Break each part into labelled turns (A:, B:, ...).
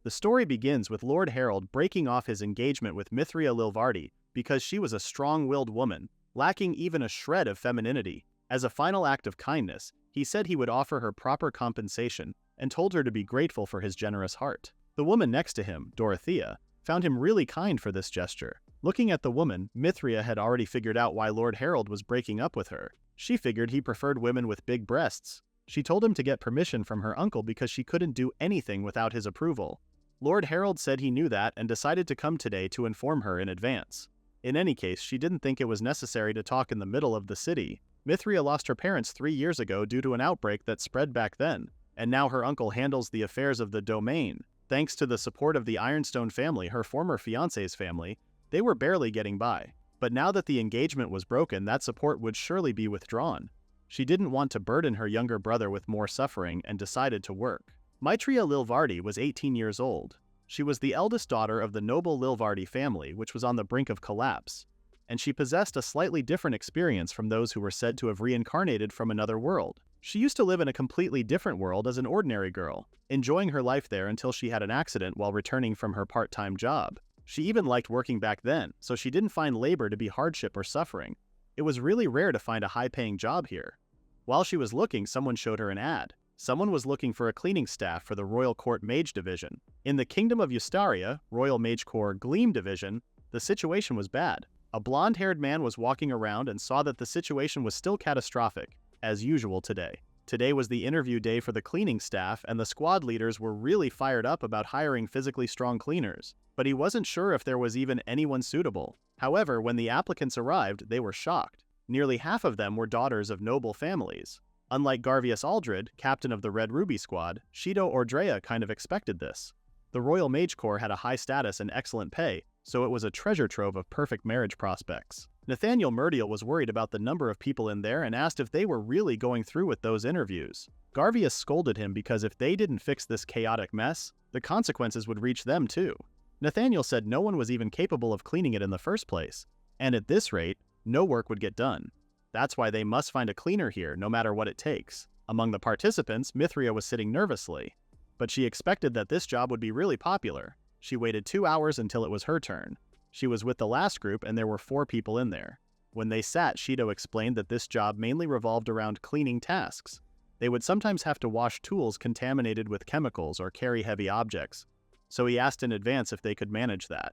A: The story begins with Lord Harold breaking off his engagement with Mithria Lilvardi because she was a strong-willed woman, lacking even a shred of femininity. As a final act of kindness, he said he would offer her proper compensation and told her to be grateful for his generous heart. The woman next to him, Dorothea, found him really kind for this gesture. Looking at the woman, Mithria had already figured out why Lord Harold was breaking up with her. She figured he preferred women with big breasts. She told him to get permission from her uncle because she couldn't do anything without his approval. Lord Harold said he knew that and decided to come today to inform her in advance. In any case, she didn't think it was necessary to talk in the middle of the city. Mithria lost her parents 3 years ago due to an outbreak that spread back then, and now her uncle handles the affairs of the domain. Thanks to the support of the Ironstone family, her former fiancé's family, they were barely getting by. But now that the engagement was broken, that support would surely be withdrawn. She didn't want to burden her younger brother with more suffering and decided to work. Mithria Lilvardi was 18 years old. She was the eldest daughter of the noble Lilvardi family, which was on the brink of collapse, and she possessed a slightly different experience from those who were said to have reincarnated from another world. She used to live in a completely different world as an ordinary girl, enjoying her life there until she had an accident while returning from her part-time job. She even liked working back then, so she didn't find labor to be hardship or suffering. It was really rare to find a high-paying job here. While she was looking, someone showed her an ad. Someone was looking for a cleaning staff for the Royal Court Mage Division. In the Kingdom of Eustaria, Royal Mage Corps Gleam Division, the situation was bad. A blonde-haired man was walking around and saw that the situation was still catastrophic, as usual today. Today was the interview day for the cleaning staff, and the squad leaders were really fired up about hiring physically strong cleaners. But he wasn't sure if there was even anyone suitable. However, when the applicants arrived, they were shocked. Nearly half of them were daughters of noble families. Unlike Garvius Aldred, captain of the Red Ruby Squad, Shido Ordrea kind of expected this. The Royal Mage Corps had a high status and excellent pay, so it was a treasure trove of perfect marriage prospects. Nathaniel Murdial was worried about the number of people in there and asked if they were really going through with those interviews. Garvius scolded him because if they didn't fix this chaotic mess, the consequences would reach them too. Nathaniel said no one was even capable of cleaning it in the first place, and at this rate, no work would get done. That's why they must find a cleaner here, no matter what it takes. Among the participants, Mithria was sitting nervously, but she expected that this job would be really popular. She waited 2 hours until it was her turn. She was with the last group and there were 4 people in there. When they sat, Shido explained that this job mainly revolved around cleaning tasks. They would sometimes have to wash tools contaminated with chemicals or carry heavy objects, so he asked in advance if they could manage that.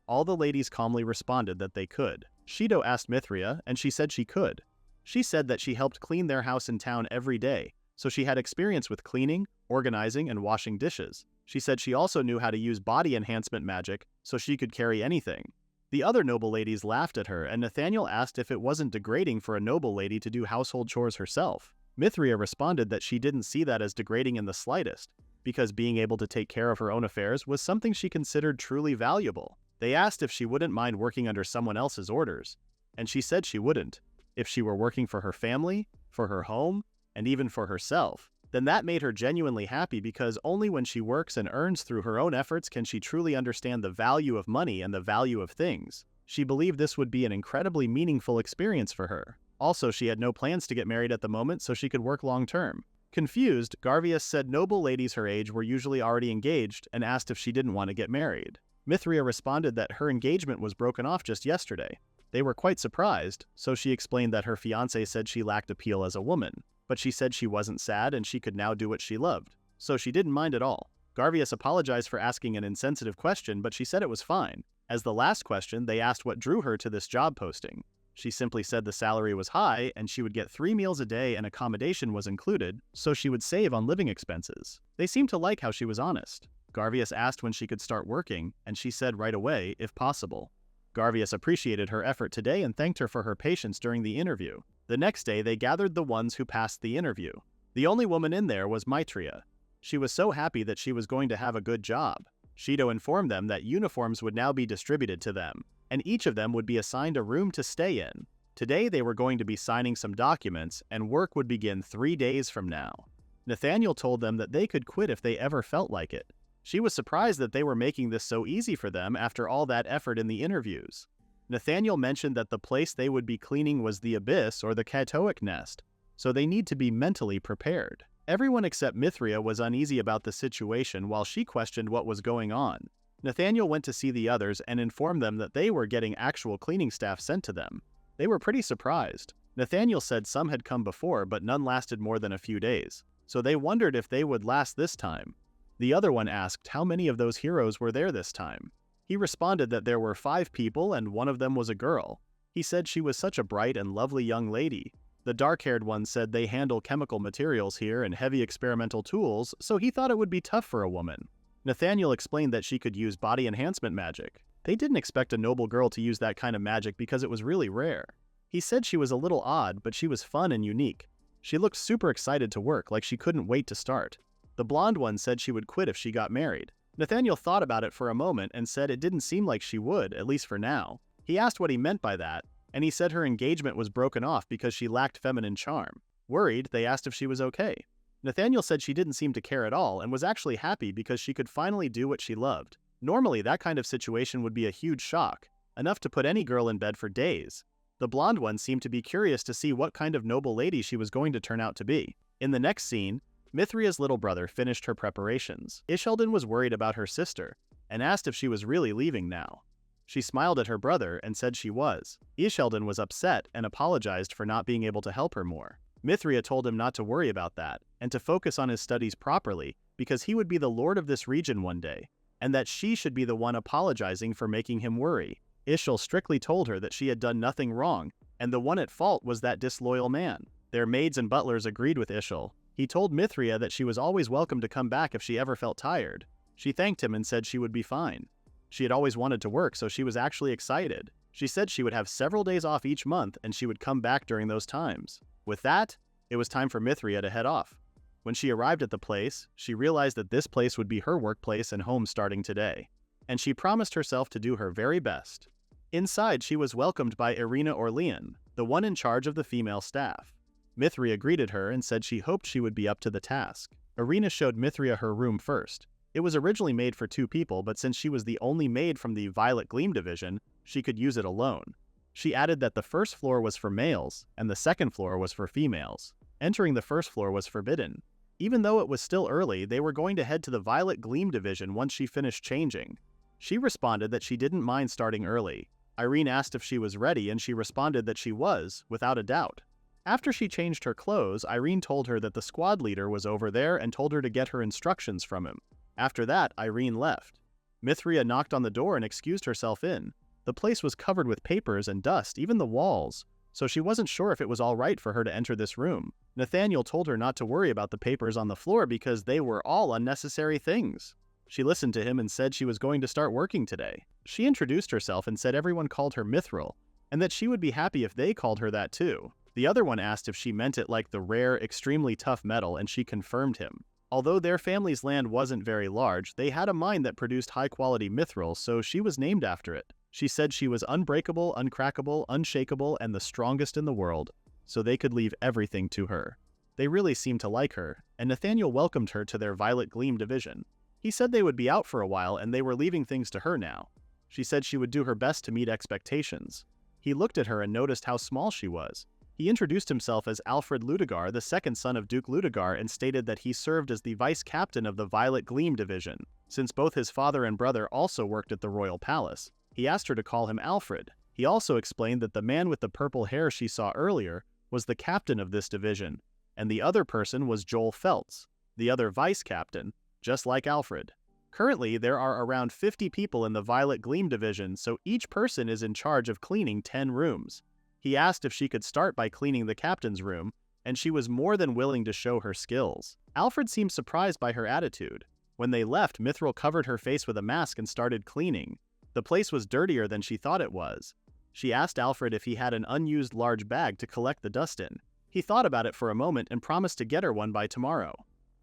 A: All the ladies calmly responded that they could. Shido asked Mithria, and she said she could. She said that she helped clean their house in town every day, so she had experience with cleaning, organizing, and washing dishes. She said she also knew how to use body enhancement magic, so she could carry anything. The other noble ladies laughed at her, and Nathaniel asked if it wasn't degrading for a noble lady to do household chores herself. Mithria responded that she didn't see that as degrading in the slightest, because being able to take care of her own affairs was something she considered truly valuable. They asked if she wouldn't mind working under someone else's orders, and she said she wouldn't. If she were working for her family, for her home, and even for herself, then that made her genuinely happy because only when she works and earns through her own efforts can she truly understand the value of money and the value of things. She believed this would be an incredibly meaningful experience for her. Also, she had no plans to get married at the moment, so she could work long-term. Confused, Garvius said noble ladies her age were usually already engaged and asked if she didn't want to get married. Mithria responded that her engagement was broken off just yesterday. They were quite surprised, so she explained that her fiancé said she lacked appeal as a woman, but she said she wasn't sad and she could now do what she loved, so she didn't mind at all. Garvius apologized for asking an insensitive question, but she said it was fine. As the last question, they asked what drew her to this job posting. She simply said the salary was high and she would get 3 meals a day and accommodation was included, so she would save on living expenses. They seemed to like how she was honest. Garvius asked when she could start working, and she said right away, if possible. Garvius appreciated her effort today and thanked her for her patience during the interview. The next day, they gathered the ones who passed the interview. The only woman in there was Mithria. She was so happy that she was going to have a good job. Shido informed them that uniforms would now be distributed to them, and each of them would be assigned a room to stay in. Today, they were going to be signing some documents, and work would begin 3 days from now. Nathaniel told them that they could quit if they ever felt like it. She was surprised that they were making this so easy for them after all that effort in the interviews. Nathaniel mentioned that the place they would be cleaning was the Abyss or the Catoic Nest, so they need to be mentally prepared. Everyone except Mithria was uneasy about the situation while she questioned what was going on. Nathaniel went to see the others and informed them that they were getting actual cleaning staff sent to them. They were pretty surprised. Nathaniel said some had come before, but none lasted more than a few days, so they wondered if they would last this time. The other one asked how many of those heroes were there this time. He responded that there were 5 people and one of them was a girl. He said she was such a bright and lovely young lady. The dark-haired one said they handle chemical materials here and heavy experimental tools, so he thought it would be tough for a woman. Nathaniel explained that she could use body enhancement magic. They didn't expect a noble girl to use that kind of magic because it was really rare. He said she was a little odd, but she was fun and unique. She looked super excited to work, like she couldn't wait to start. The blonde one said she would quit if she got married. Nathaniel thought about it for a moment and said it didn't seem like she would, at least for now. He asked what he meant by that, and he said her engagement was broken off because she lacked feminine charm. Worried, they asked if she was okay. Nathaniel said she didn't seem to care at all and was actually happy because she could finally do what she loved. Normally, that kind of situation would be a huge shock, enough to put any girl in bed for days. The blonde one seemed to be curious to see what kind of noble lady she was going to turn out to be. In the next scene, Mithria's little brother finished her preparations. Isheldin was worried about her sister and asked if she was really leaving now. She smiled at her brother and said she was. Isheldin was upset and apologized for not being able to help her more. Mithria told him not to worry about that and to focus on his studies properly because he would be the lord of this region one day, and that she should be the one apologizing for making him worry. Ishel strictly told her that she had done nothing wrong, and the one at fault was that disloyal man. Their maids and butlers agreed with Ishel. He told Mithria that she was always welcome to come back if she ever felt tired. She thanked him and said she would be fine. She had always wanted to work, so she was actually excited. She said she would have several days off each month and she would come back during those times. With that, it was time for Mithria to head off. When she arrived at the place, she realized that this place would be her workplace and home starting today, and she promised herself to do her very best. Inside, she was welcomed by Irina Orlean, the one in charge of the female staff. Mithria greeted her and said she hoped she would be up to the task. Irina showed Mithria her room first. It was originally made for 2 people, but since she was the only maid from the Violet Gleam division, she could use it alone. She added that the first floor was for males, and the second floor was for females. Entering the first floor was forbidden. Even though it was still early, they were going to head to the Violet Gleam division once she finished changing. She responded that she didn't mind starting early. Irene asked if she was ready, and she responded that she was, without a doubt. After she changed her clothes, Irene told her that the squad leader was over there and told her to get her instructions from him. After that, Irene left. Mithria knocked on the door and excused herself in. The place was covered with papers and dust, even the walls, so she wasn't sure if it was all right for her to enter this room. Nathaniel told her not to worry about the papers on the floor because they were all unnecessary things. She listened to him and said she was going to start working today. She introduced herself and said everyone called her Mithril, and that she would be happy if they called her that too. The other one asked if she meant it like the rare, extremely tough metal, and she confirmed him. Although their family's land wasn't very large, they had a mine that produced high-quality mithril, so she was named after it. She said she was unbreakable, uncrackable, unshakable, and the strongest in the world, so they could leave everything to her. They really seemed to like her, and Nathaniel welcomed her to their Violet Gleam division. He said they would be out for a while and they were leaving things to her now. She said she would do her best to meet expectations. He looked at her and noticed how small she was. He introduced himself as Alfred Ludegar, the second son of Duke Ludegar, and stated that he served as the vice captain of the Violet Gleam division, since both his father and brother also worked at the royal palace. He asked her to call him Alfred. He also explained that the man with the purple hair she saw earlier was the captain of this division, and the other person was Joel Feltz, the other vice captain, just like Alfred. Currently, there are around 50 people in the Violet Gleam division, so each person is in charge of cleaning 10 rooms. He asked if she could start by cleaning the captain's room, and she was more than willing to show her skills. Alfred seemed surprised by her attitude. When they left, Mithril covered her face with a mask and started cleaning. The place was dirtier than she thought it was. She asked Alfred if he had an unused large bag to collect the dust in. He thought about it for a moment and promised to get her one by tomorrow.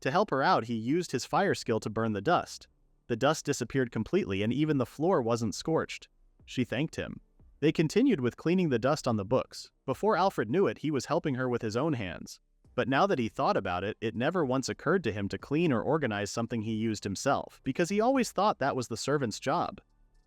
A: To help her out, he used his fire skill to burn the dust. The dust disappeared completely and even the floor wasn't scorched. She thanked him. They continued with cleaning the dust on the books. Before Alfred knew it, he was helping her with his own hands. But now that he thought about it, it never once occurred to him to clean or organize something he used himself, because he always thought that was the servant's job.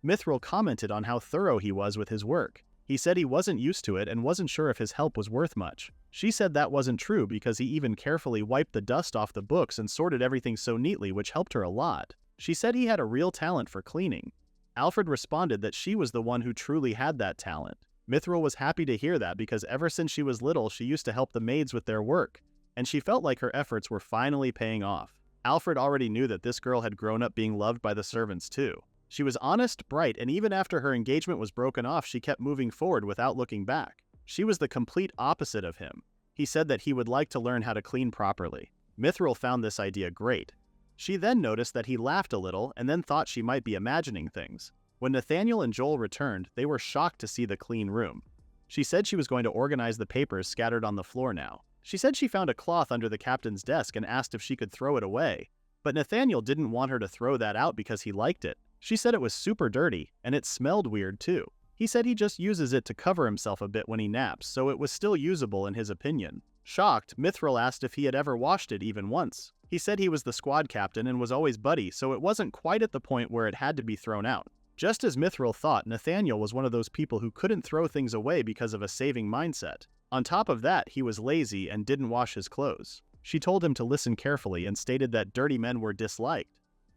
A: Mithril commented on how thorough he was with his work. He said he wasn't used to it and wasn't sure if his help was worth much. She said that wasn't true because he even carefully wiped the dust off the books and sorted everything so neatly, which helped her a lot. She said he had a real talent for cleaning. Alfred responded that she was the one who truly had that talent. Mithril was happy to hear that because ever since she was little she used to help the maids with their work, and she felt like her efforts were finally paying off. Alfred already knew that this girl had grown up being loved by the servants too. She was honest, bright, and even after her engagement was broken off she kept moving forward without looking back. She was the complete opposite of him. He said that he would like to learn how to clean properly. Mithril found this idea great. She then noticed that he laughed a little and then thought she might be imagining things. When Nathaniel and Joel returned, they were shocked to see the clean room. She said she was going to organize the papers scattered on the floor now. She said she found a cloth under the captain's desk and asked if she could throw it away. But Nathaniel didn't want her to throw that out because he liked it. She said it was super dirty, and it smelled weird too. He said he just uses it to cover himself a bit when he naps, so it was still usable in his opinion. Shocked, Mithril asked if he had ever washed it even once. He said he was the squad captain and was always buddy, so it wasn't quite at the point where it had to be thrown out. Just as Mithril thought, Nathaniel was one of those people who couldn't throw things away because of a saving mindset. On top of that, he was lazy and didn't wash his clothes. She told him to listen carefully and stated that dirty men were disliked.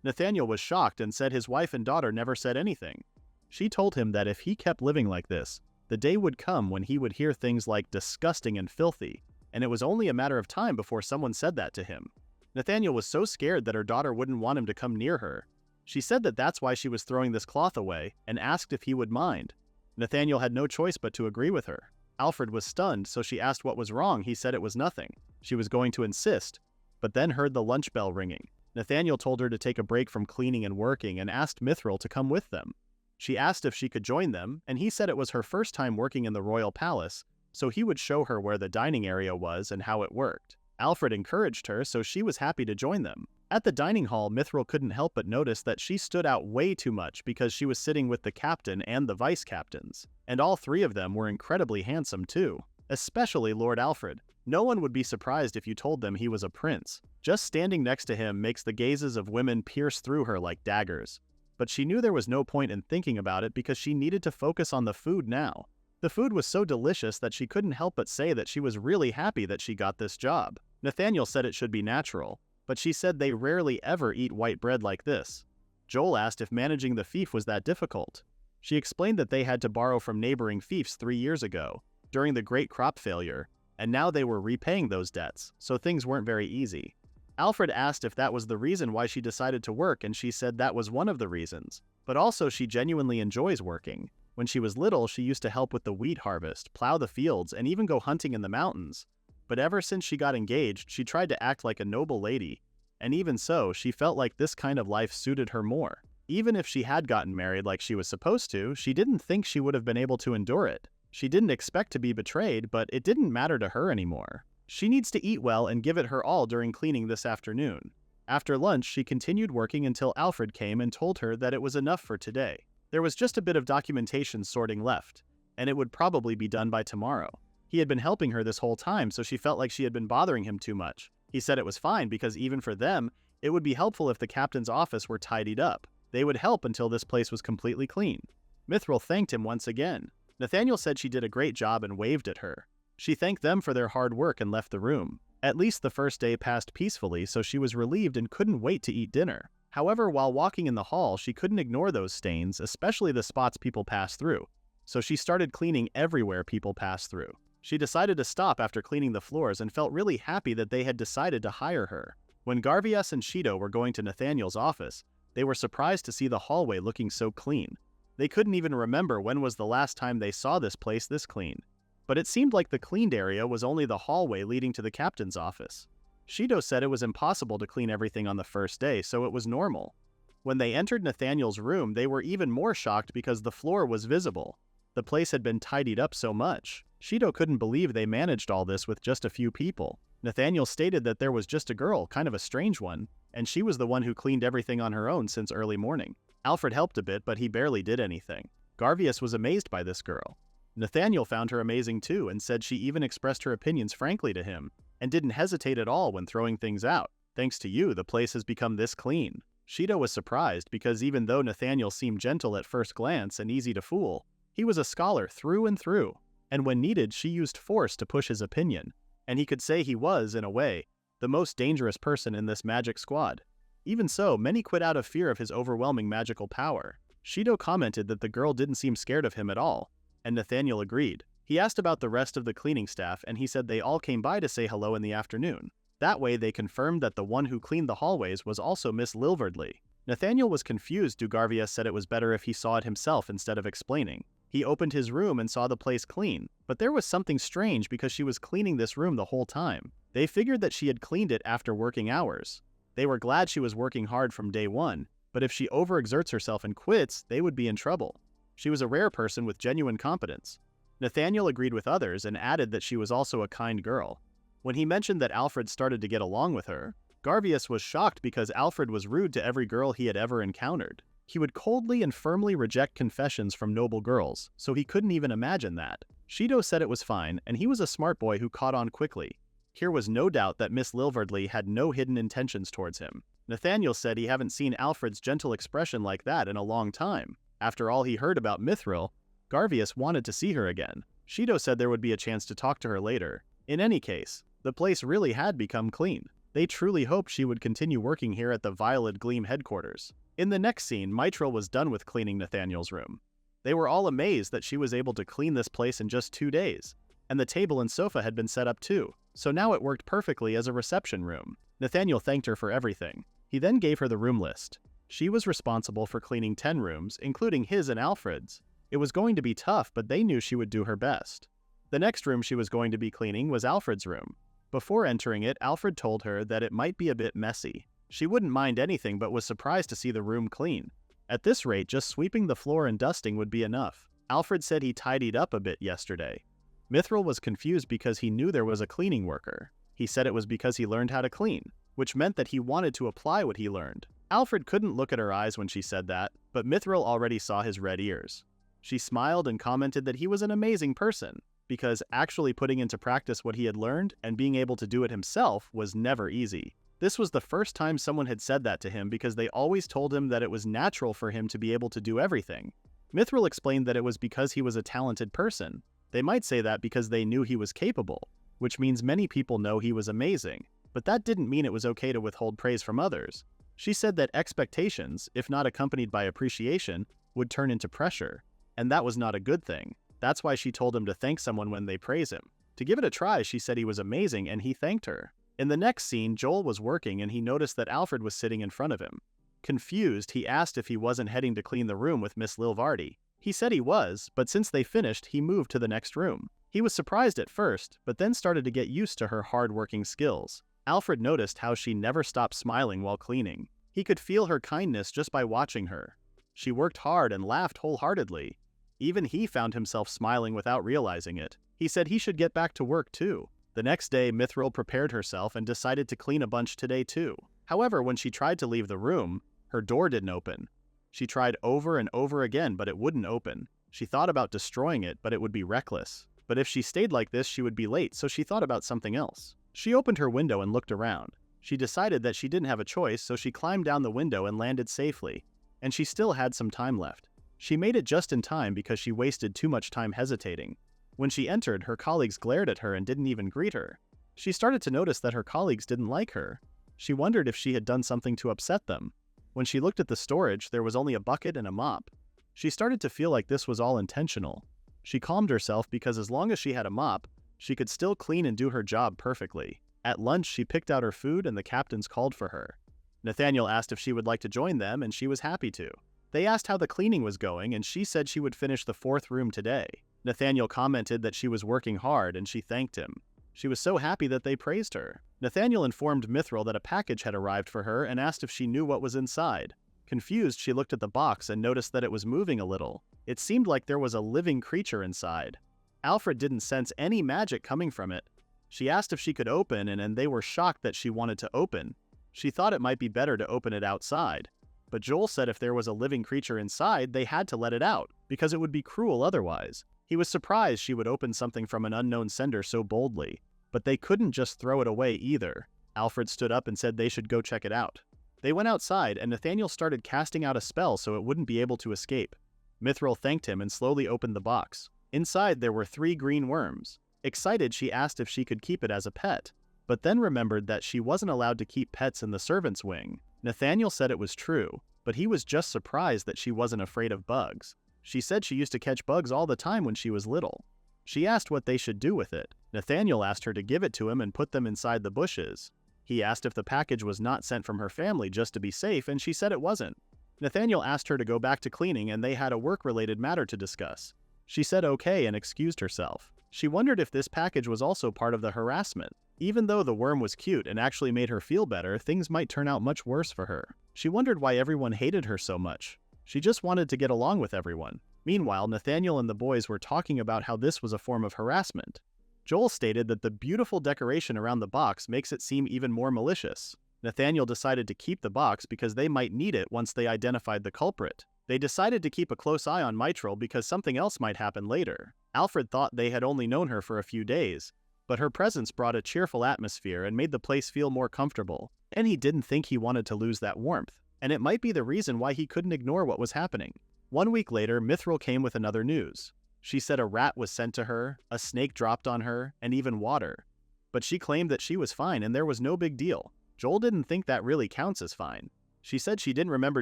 A: Nathaniel was shocked and said his wife and daughter never said anything. She told him that if he kept living like this, the day would come when he would hear things like disgusting and filthy, and it was only a matter of time before someone said that to him. Nathaniel was so scared that her daughter wouldn't want him to come near her. She said that that's why she was throwing this cloth away and asked if he would mind. Nathaniel had no choice but to agree with her. Alfred was stunned, so she asked what was wrong. He said it was nothing. She was going to insist, but then heard the lunch bell ringing. Nathaniel told her to take a break from cleaning and working and asked Mithril to come with them. She asked if she could join them, and he said it was her first time working in the royal palace, so he would show her where the dining area was and how it worked. Alfred encouraged her, so she was happy to join them. At the dining hall, Mithril couldn't help but notice that she stood out way too much because she was sitting with the captain and the vice captains, and all three of them were incredibly handsome too, especially Lord Alfred. No one would be surprised if you told them he was a prince. Just standing next to him makes the gazes of women pierce through her like daggers. But she knew there was no point in thinking about it because she needed to focus on the food now. The food was so delicious that she couldn't help but say that she was really happy that she got this job. Nathaniel said it should be natural, but she said they rarely ever eat white bread like this. Joel asked if managing the fief was that difficult. She explained that they had to borrow from neighboring fiefs 3 years ago, during the great crop failure, and now they were repaying those debts, so things weren't very easy. Alfred asked if that was the reason why she decided to work, and she said that was one of the reasons, but also she genuinely enjoys working. When she was little, she used to help with the wheat harvest, plow the fields, and even go hunting in the mountains. But ever since she got engaged, she tried to act like a noble lady, and even so, she felt like this kind of life suited her more. Even if she had gotten married like she was supposed to, she didn't think she would have been able to endure it. She didn't expect to be betrayed, but it didn't matter to her anymore. She needs to eat well and give it her all during cleaning this afternoon. After lunch, she continued working until Alfred came and told her that it was enough for today. There was just a bit of documentation sorting left, and it would probably be done by tomorrow. He had been helping her this whole time, so she felt like she had been bothering him too much. He said it was fine because even for them, it would be helpful if the captain's office were tidied up. They would help until this place was completely clean. Mithril thanked him once again. Nathaniel said she did a great job and waved at her. She thanked them for their hard work and left the room. At least the first day passed peacefully, so she was relieved and couldn't wait to eat dinner. However, while walking in the hall, she couldn't ignore those stains, especially the spots people pass through. So she started cleaning everywhere people pass through. She decided to stop after cleaning the floors and felt really happy that they had decided to hire her. When Garvias and Shido were going to Nathaniel's office, they were surprised to see the hallway looking so clean. They couldn't even remember when was the last time they saw this place this clean. But it seemed like the cleaned area was only the hallway leading to the captain's office. Shido said it was impossible to clean everything on the first day, so it was normal. When they entered Nathaniel's room, they were even more shocked because the floor was visible. The place had been tidied up so much. Shido couldn't believe they managed all this with just a few people. Nathaniel stated that there was just a girl, kind of a strange one, and she was the one who cleaned everything on her own since early morning. Alfred helped a bit, but he barely did anything. Garvias was amazed by this girl. Nathaniel found her amazing too and said she even expressed her opinions frankly to him and didn't hesitate at all when throwing things out. Thanks to you, the place has become this clean. Shido was surprised because even though Nathaniel seemed gentle at first glance and easy to fool, He was a scholar through and through, and when needed she used force to push his opinion, and he could say he was, in a way, the most dangerous person in this magic squad. Even so, many quit out of fear of his overwhelming magical power. Shido commented that the girl didn't seem scared of him at all, and Nathaniel agreed. He asked about the rest of the cleaning staff and he said they all came by to say hello in the afternoon. That way they confirmed that the one who cleaned the hallways was also Miss Lilverdly. Nathaniel was confused. Dugarvia said it was better if he saw it himself instead of explaining. He opened his room and saw the place clean, but there was something strange because she was cleaning this room the whole time. They figured that she had cleaned it after working hours. They were glad she was working hard from day one, but if she overexerts herself and quits, they would be in trouble. She was a rare person with genuine competence. Nathaniel agreed with others and added that she was also a kind girl. When he mentioned that Alfred started to get along with her, Garvius was shocked because Alfred was rude to every girl he had ever encountered. He would coldly and firmly reject confessions from noble girls, so he couldn't even imagine that. Shido said it was fine, and he was a smart boy who caught on quickly. Here was no doubt that Miss Lilverdly had no hidden intentions towards him. Nathaniel said he hadn't seen Alfred's gentle expression like that in a long time. After all he heard about Mithril, Garvius wanted to see her again. Shido said there would be a chance to talk to her later. In any case, the place really had become clean. They truly hoped she would continue working here at the Violet Gleam headquarters. In the next scene, Mithril was done with cleaning Nathaniel's room. They were all amazed that she was able to clean this place in just 2 days, and the table and sofa had been set up too, so now it worked perfectly as a reception room. Nathaniel thanked her for everything. He then gave her the room list. She was responsible for cleaning 10 rooms, including his and Alfred's. It was going to be tough, but they knew she would do her best. The next room she was going to be cleaning was Alfred's room. Before entering it, Alfred told her that it might be a bit messy. She wouldn't mind anything but was surprised to see the room clean. At this rate, just sweeping the floor and dusting would be enough. Alfred said he tidied up a bit yesterday. Mithril was confused because he knew there was a cleaning worker. He said it was because he learned how to clean, which meant that he wanted to apply what he learned. Alfred couldn't look at her eyes when she said that, but Mithril already saw his red ears. She smiled and commented that he was an amazing person, because actually putting into practice what he had learned and being able to do it himself was never easy. This was the first time someone had said that to him because they always told him that it was natural for him to be able to do everything. Mithril explained that it was because he was a talented person. They might say that because they knew he was capable, which means many people know he was amazing, but that didn't mean it was okay to withhold praise from others. She said that expectations, if not accompanied by appreciation, would turn into pressure, and that was not a good thing. That's why she told him to thank someone when they praise him. To give it a try, she said he was amazing and he thanked her. In the next scene, Joel was working and he noticed that Alfred was sitting in front of him. Confused, he asked if he wasn't heading to clean the room with Miss Lilverdly. He said he was, but since they finished, he moved to the next room. He was surprised at first, but then started to get used to her hard-working skills. Alfred noticed how she never stopped smiling while cleaning. He could feel her kindness just by watching her. She worked hard and laughed wholeheartedly. Even he found himself smiling without realizing it. He said he should get back to work too. The next day, Mithril prepared herself and decided to clean a bunch today too. However, when she tried to leave the room, her door didn't open. She tried over and over again, but it wouldn't open. She thought about destroying it, but it would be reckless. But if she stayed like this, she would be late, so she thought about something else. She opened her window and looked around. She decided that she didn't have a choice, so she climbed down the window and landed safely. And she still had some time left. She made it just in time because she wasted too much time hesitating. When she entered, her colleagues glared at her and didn't even greet her. She started to notice that her colleagues didn't like her. She wondered if she had done something to upset them. When she looked at the storage, there was only a bucket and a mop. She started to feel like this was all intentional. She calmed herself because as long as she had a mop, she could still clean and do her job perfectly. At lunch, she picked out her food and the captains called for her. Nathaniel asked if she would like to join them, and she was happy to. They asked how the cleaning was going, and she said she would finish the 4th room today. Nathaniel commented that she was working hard, and she thanked him. She was so happy that they praised her. Nathaniel informed Mithril that a package had arrived for her and asked if she knew what was inside. Confused, she looked at the box and noticed that it was moving a little. It seemed like there was a living creature inside. Alfred didn't sense any magic coming from it. She asked if she could open, and they were shocked that she wanted to open. She thought it might be better to open it outside. But Joel said if there was a living creature inside, they had to let it out, because it would be cruel otherwise. He was surprised she would open something from an unknown sender so boldly, but they couldn't just throw it away either. Alfred stood up and said they should go check it out. They went outside, and Nathaniel started casting out a spell so it wouldn't be able to escape. Mithril thanked him and slowly opened the box. Inside there were 3 green worms. Excited, she asked if she could keep it as a pet, but then remembered that she wasn't allowed to keep pets in the servants' wing. Nathaniel said it was true, but he was just surprised that she wasn't afraid of bugs. She said she used to catch bugs all the time when she was little. She asked what they should do with it. Nathaniel asked her to give it to him and put them inside the bushes. He asked if the package was not sent from her family just to be safe, and she said it wasn't. Nathaniel asked her to go back to cleaning, and they had a work-related matter to discuss. She said okay and excused herself. She wondered if this package was also part of the harassment. Even though the worm was cute and actually made her feel better, things might turn out much worse for her. She wondered why everyone hated her so much. She just wanted to get along with everyone. Meanwhile, Nathaniel and the boys were talking about how this was a form of harassment. Joel stated that the beautiful decoration around the box makes it seem even more malicious. Nathaniel decided to keep the box because they might need it once they identified the culprit. They decided to keep a close eye on Mithril because something else might happen later. Alfred thought they had only known her for a few days, but her presence brought a cheerful atmosphere and made the place feel more comfortable, and he didn't think he wanted to lose that warmth, and it might be the reason why he couldn't ignore what was happening. 1 week later, Mithril came with another news. She said a rat was sent to her, a snake dropped on her, and even water. But she claimed that she was fine and there was no big deal. Joel didn't think that really counts as fine. She said she didn't remember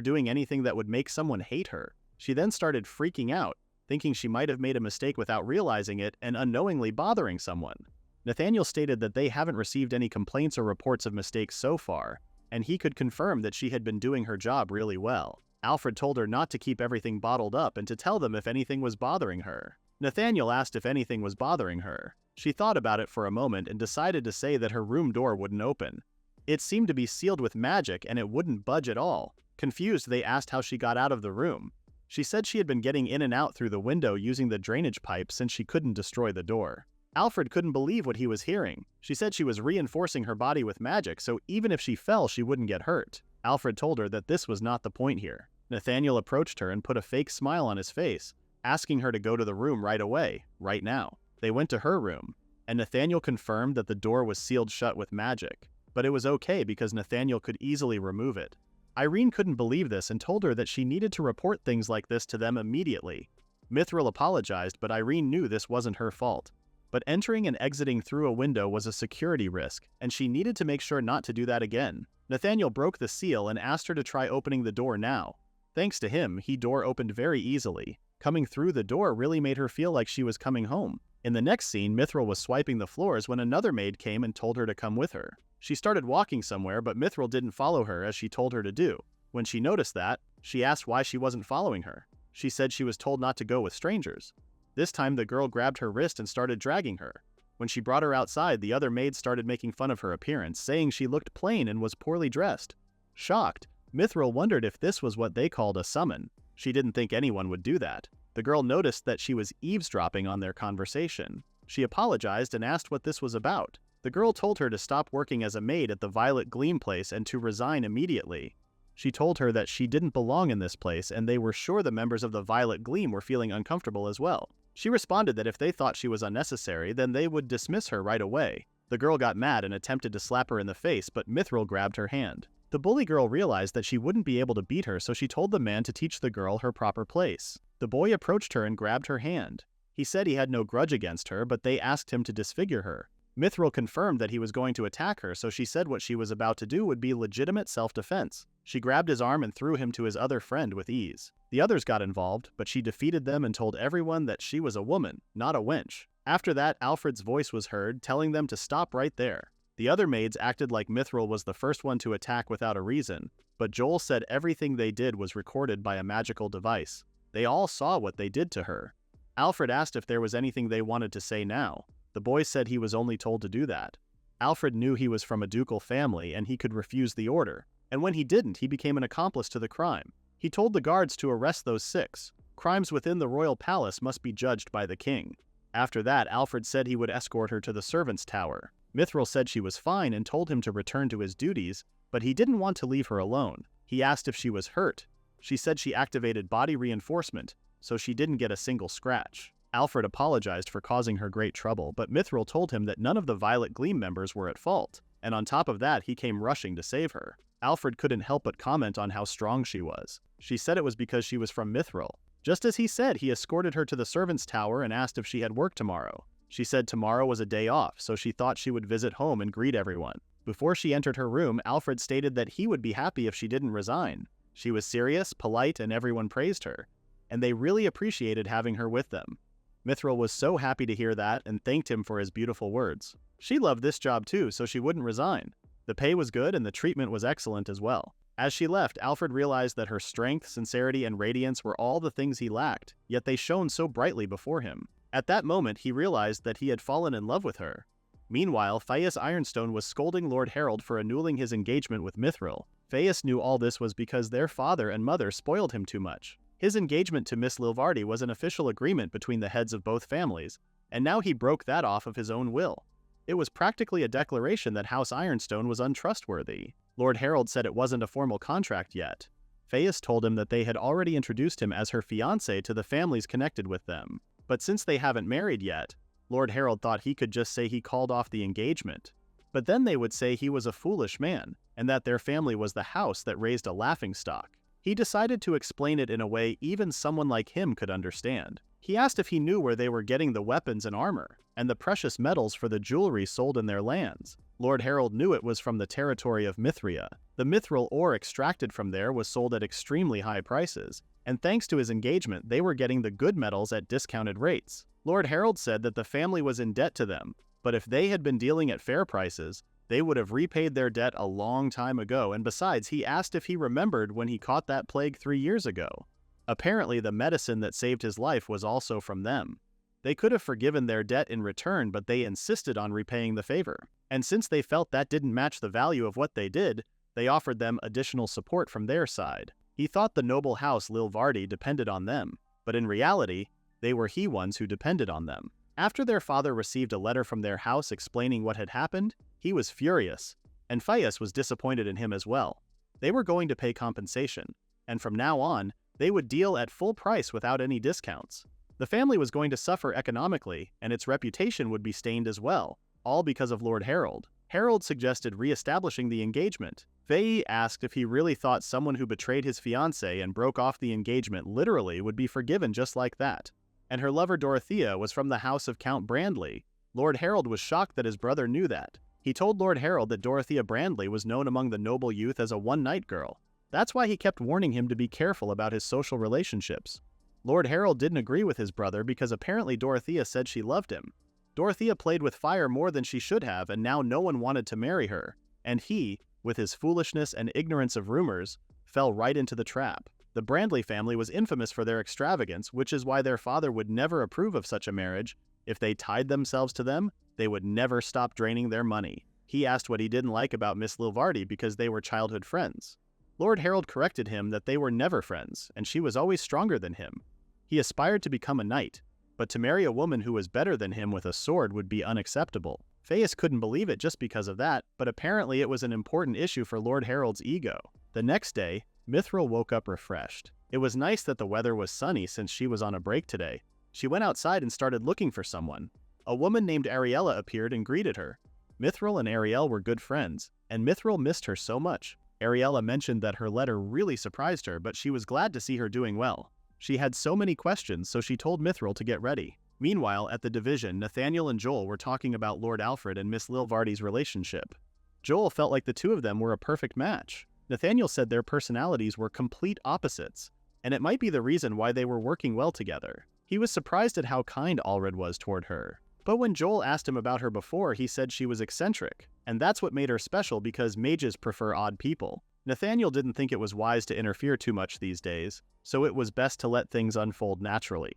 A: doing anything that would make someone hate her. She then started freaking out, thinking she might have made a mistake without realizing it and unknowingly bothering someone. Nathaniel stated that they haven't received any complaints or reports of mistakes so far, and he could confirm that she had been doing her job really well. Alfred told her not to keep everything bottled up and to tell them if anything was bothering her. Nathaniel asked if anything was bothering her. She thought about it for a moment and decided to say that her room door wouldn't open. It seemed to be sealed with magic and it wouldn't budge at all. Confused, they asked how she got out of the room. She said she had been getting in and out through the window using the drainage pipe since she couldn't destroy the door. Alfred couldn't believe what he was hearing. She said she was reinforcing her body with magic, so even if she fell, she wouldn't get hurt. Alfred told her that this was not the point here. Nathaniel approached her and put a fake smile on his face, asking her to go to the room right away, right now. They went to her room, and Nathaniel confirmed that the door was sealed shut with magic. But it was okay because Nathaniel could easily remove it. Irene couldn't believe this and told her that she needed to report things like this to them immediately. Mithril apologized, but Irene knew this wasn't her fault. But entering and exiting through a window was a security risk, and she needed to make sure not to do that again. Nathaniel broke the seal and asked her to try opening the door now. Thanks to him, the door opened very easily. Coming through the door really made her feel like she was coming home. In the next scene, Mithril was swiping the floors when another maid came and told her to come with her. She started walking somewhere, but Mithril didn't follow her as she told her to do. When she noticed that, she asked why she wasn't following her. She said she was told not to go with strangers. This time the girl grabbed her wrist and started dragging her. When she brought her outside, the other maids started making fun of her appearance, saying she looked plain and was poorly dressed. Shocked, Mithril wondered if this was what they called a summon. She didn't think anyone would do that. The girl noticed that she was eavesdropping on their conversation. She apologized and asked what this was about. The girl told her to stop working as a maid at the Violet Gleam place and to resign immediately. She told her that she didn't belong in this place and they were sure the members of the Violet Gleam were feeling uncomfortable as well. She responded that if they thought she was unnecessary, then they would dismiss her right away. The girl got mad and attempted to slap her in the face, but Mithril grabbed her hand. The bully girl realized that she wouldn't be able to beat her, so she told the man to teach the girl her proper place. The boy approached her and grabbed her hand. He said he had no grudge against her, but they asked him to disfigure her. Mithril confirmed that he was going to attack her, so she said what she was about to do would be legitimate self-defense. She grabbed his arm and threw him to his other friend with ease. The others got involved, but she defeated them and told everyone that she was a woman, not a wench. After that, Alfred's voice was heard, telling them to stop right there. The other maids acted like Mithril was the first one to attack without a reason, but Joel said everything they did was recorded by a magical device. They all saw what they did to her. Alfred asked if there was anything they wanted to say now. The boy said he was only told to do that. Alfred knew he was from a ducal family and he could refuse the order, and when he didn't, he became an accomplice to the crime. He told the guards to arrest those 6. Crimes within the royal palace must be judged by the king. After that, Alfred said he would escort her to the servants' tower. Mithril said she was fine and told him to return to his duties, but he didn't want to leave her alone. He asked if she was hurt. She said she activated body reinforcement, so she didn't get a single scratch. Alfred apologized for causing her great trouble, but Mithril told him that none of the Violet Gleam members were at fault. and on top of that he came rushing to save her. Alfred couldn't help but comment on how strong she was. She said it was because she was from Mithril. Just as he said, he escorted her to the servants' tower and asked if she had work tomorrow. She said tomorrow was a day off, so she thought she would visit home and greet everyone. Before she entered her room, Alfred stated that he would be happy if she didn't resign. She was serious, polite, and everyone praised her, and they really appreciated having her with them. Mithril was so happy to hear that and thanked him for his beautiful words. She loved this job too, so she wouldn't resign. The pay was good and the treatment was excellent as well. As she left, Alfred realized that her strength, sincerity, and radiance were all the things he lacked, yet they shone so brightly before him. At that moment, he realized that he had fallen in love with her. Meanwhile, Fiancé Ironstone was scolding Lord Harold for annulling his engagement with Mithril. Fiancé knew all this was because their father and mother spoiled him too much. His engagement to Miss Lilvardi was an official agreement between the heads of both families, and now he broke that off of his own will. It was practically a declaration that House Ironstone was untrustworthy. Lord Harold said it wasn't a formal contract yet. Fiancé told him that they had already introduced him as her fiancé to the families connected with them. But since they haven't married yet, Lord Harold thought he could just say he called off the engagement. But then they would say he was a foolish man, and that their family was the house that raised a laughingstock. He decided to explain it in a way even someone like him could understand. He asked if he knew where they were getting the weapons and armor, and the precious metals for the jewelry sold in their lands. Lord Harold knew it was from the territory of Mithria. The Mithril ore extracted from there was sold at extremely high prices, and thanks to his engagement, they were getting the good metals at discounted rates. Lord Harold said that the family was in debt to them, but if they had been dealing at fair prices, they would have repaid their debt a long time ago, and besides, he asked if he remembered when he caught that plague 3 years ago. Apparently, the medicine that saved his life was also from them. They could have forgiven their debt in return, but they insisted on repaying the favor. And since they felt that didn't match the value of what they did, they offered them additional support from their side. He thought the noble house Lilvardi depended on them, but in reality, they were he ones who depended on them. After their father received a letter from their house explaining what had happened, he was furious, and Fiancé was disappointed in him as well. They were going to pay compensation, and from now on, they would deal at full price without any discounts. The family was going to suffer economically, and its reputation would be stained as well, all because of Lord Harold. Harold suggested re-establishing the engagement. Fiancé asked if he really thought someone who betrayed his fiancée and broke off the engagement literally would be forgiven just like that. And her lover Dorothea was from the house of Count Brandley. Lord Harold was shocked that his brother knew that. He told Lord Harold that Dorothea Brandley was known among the noble youth as a one-night girl. That's why he kept warning him to be careful about his social relationships. Lord Harold didn't agree with his brother because apparently Dorothea said she loved him. Dorothea played with fire more than she should have, and now no one wanted to marry her. And he, with his foolishness and ignorance of rumors, fell right into the trap. The Brandley family was infamous for their extravagance, which is why their father would never approve of such a marriage. If they tied themselves to them, they would never stop draining their money. He asked what he didn't like about Miss Lilvardi because they were childhood friends. Lord Harold corrected him that they were never friends, and she was always stronger than him. He aspired to become a knight, but to marry a woman who was better than him with a sword would be unacceptable. Fiancé couldn't believe it just because of that, but apparently it was an important issue for Lord Harold's ego. The next day, Mithril woke up refreshed. It was nice that the weather was sunny since she was on a break today. She went outside and started looking for someone. A woman named Ariella appeared and greeted her. Mithril and Ariel were good friends, and Mithril missed her so much. Ariella mentioned that her letter really surprised her, but she was glad to see her doing well. She had so many questions, so she told Mithril to get ready. Meanwhile, at the division, Nathaniel and Joel were talking about Lord Alfred and Miss Lilvardi's relationship. Joel felt like the two of them were a perfect match. Nathaniel said their personalities were complete opposites, and it might be the reason why they were working well together. He was surprised at how kind Alfred was toward her. But when Joel asked him about her before, he said she was eccentric, and that's what made her special because mages prefer odd people. Nathaniel didn't think it was wise to interfere too much these days, so it was best to let things unfold naturally.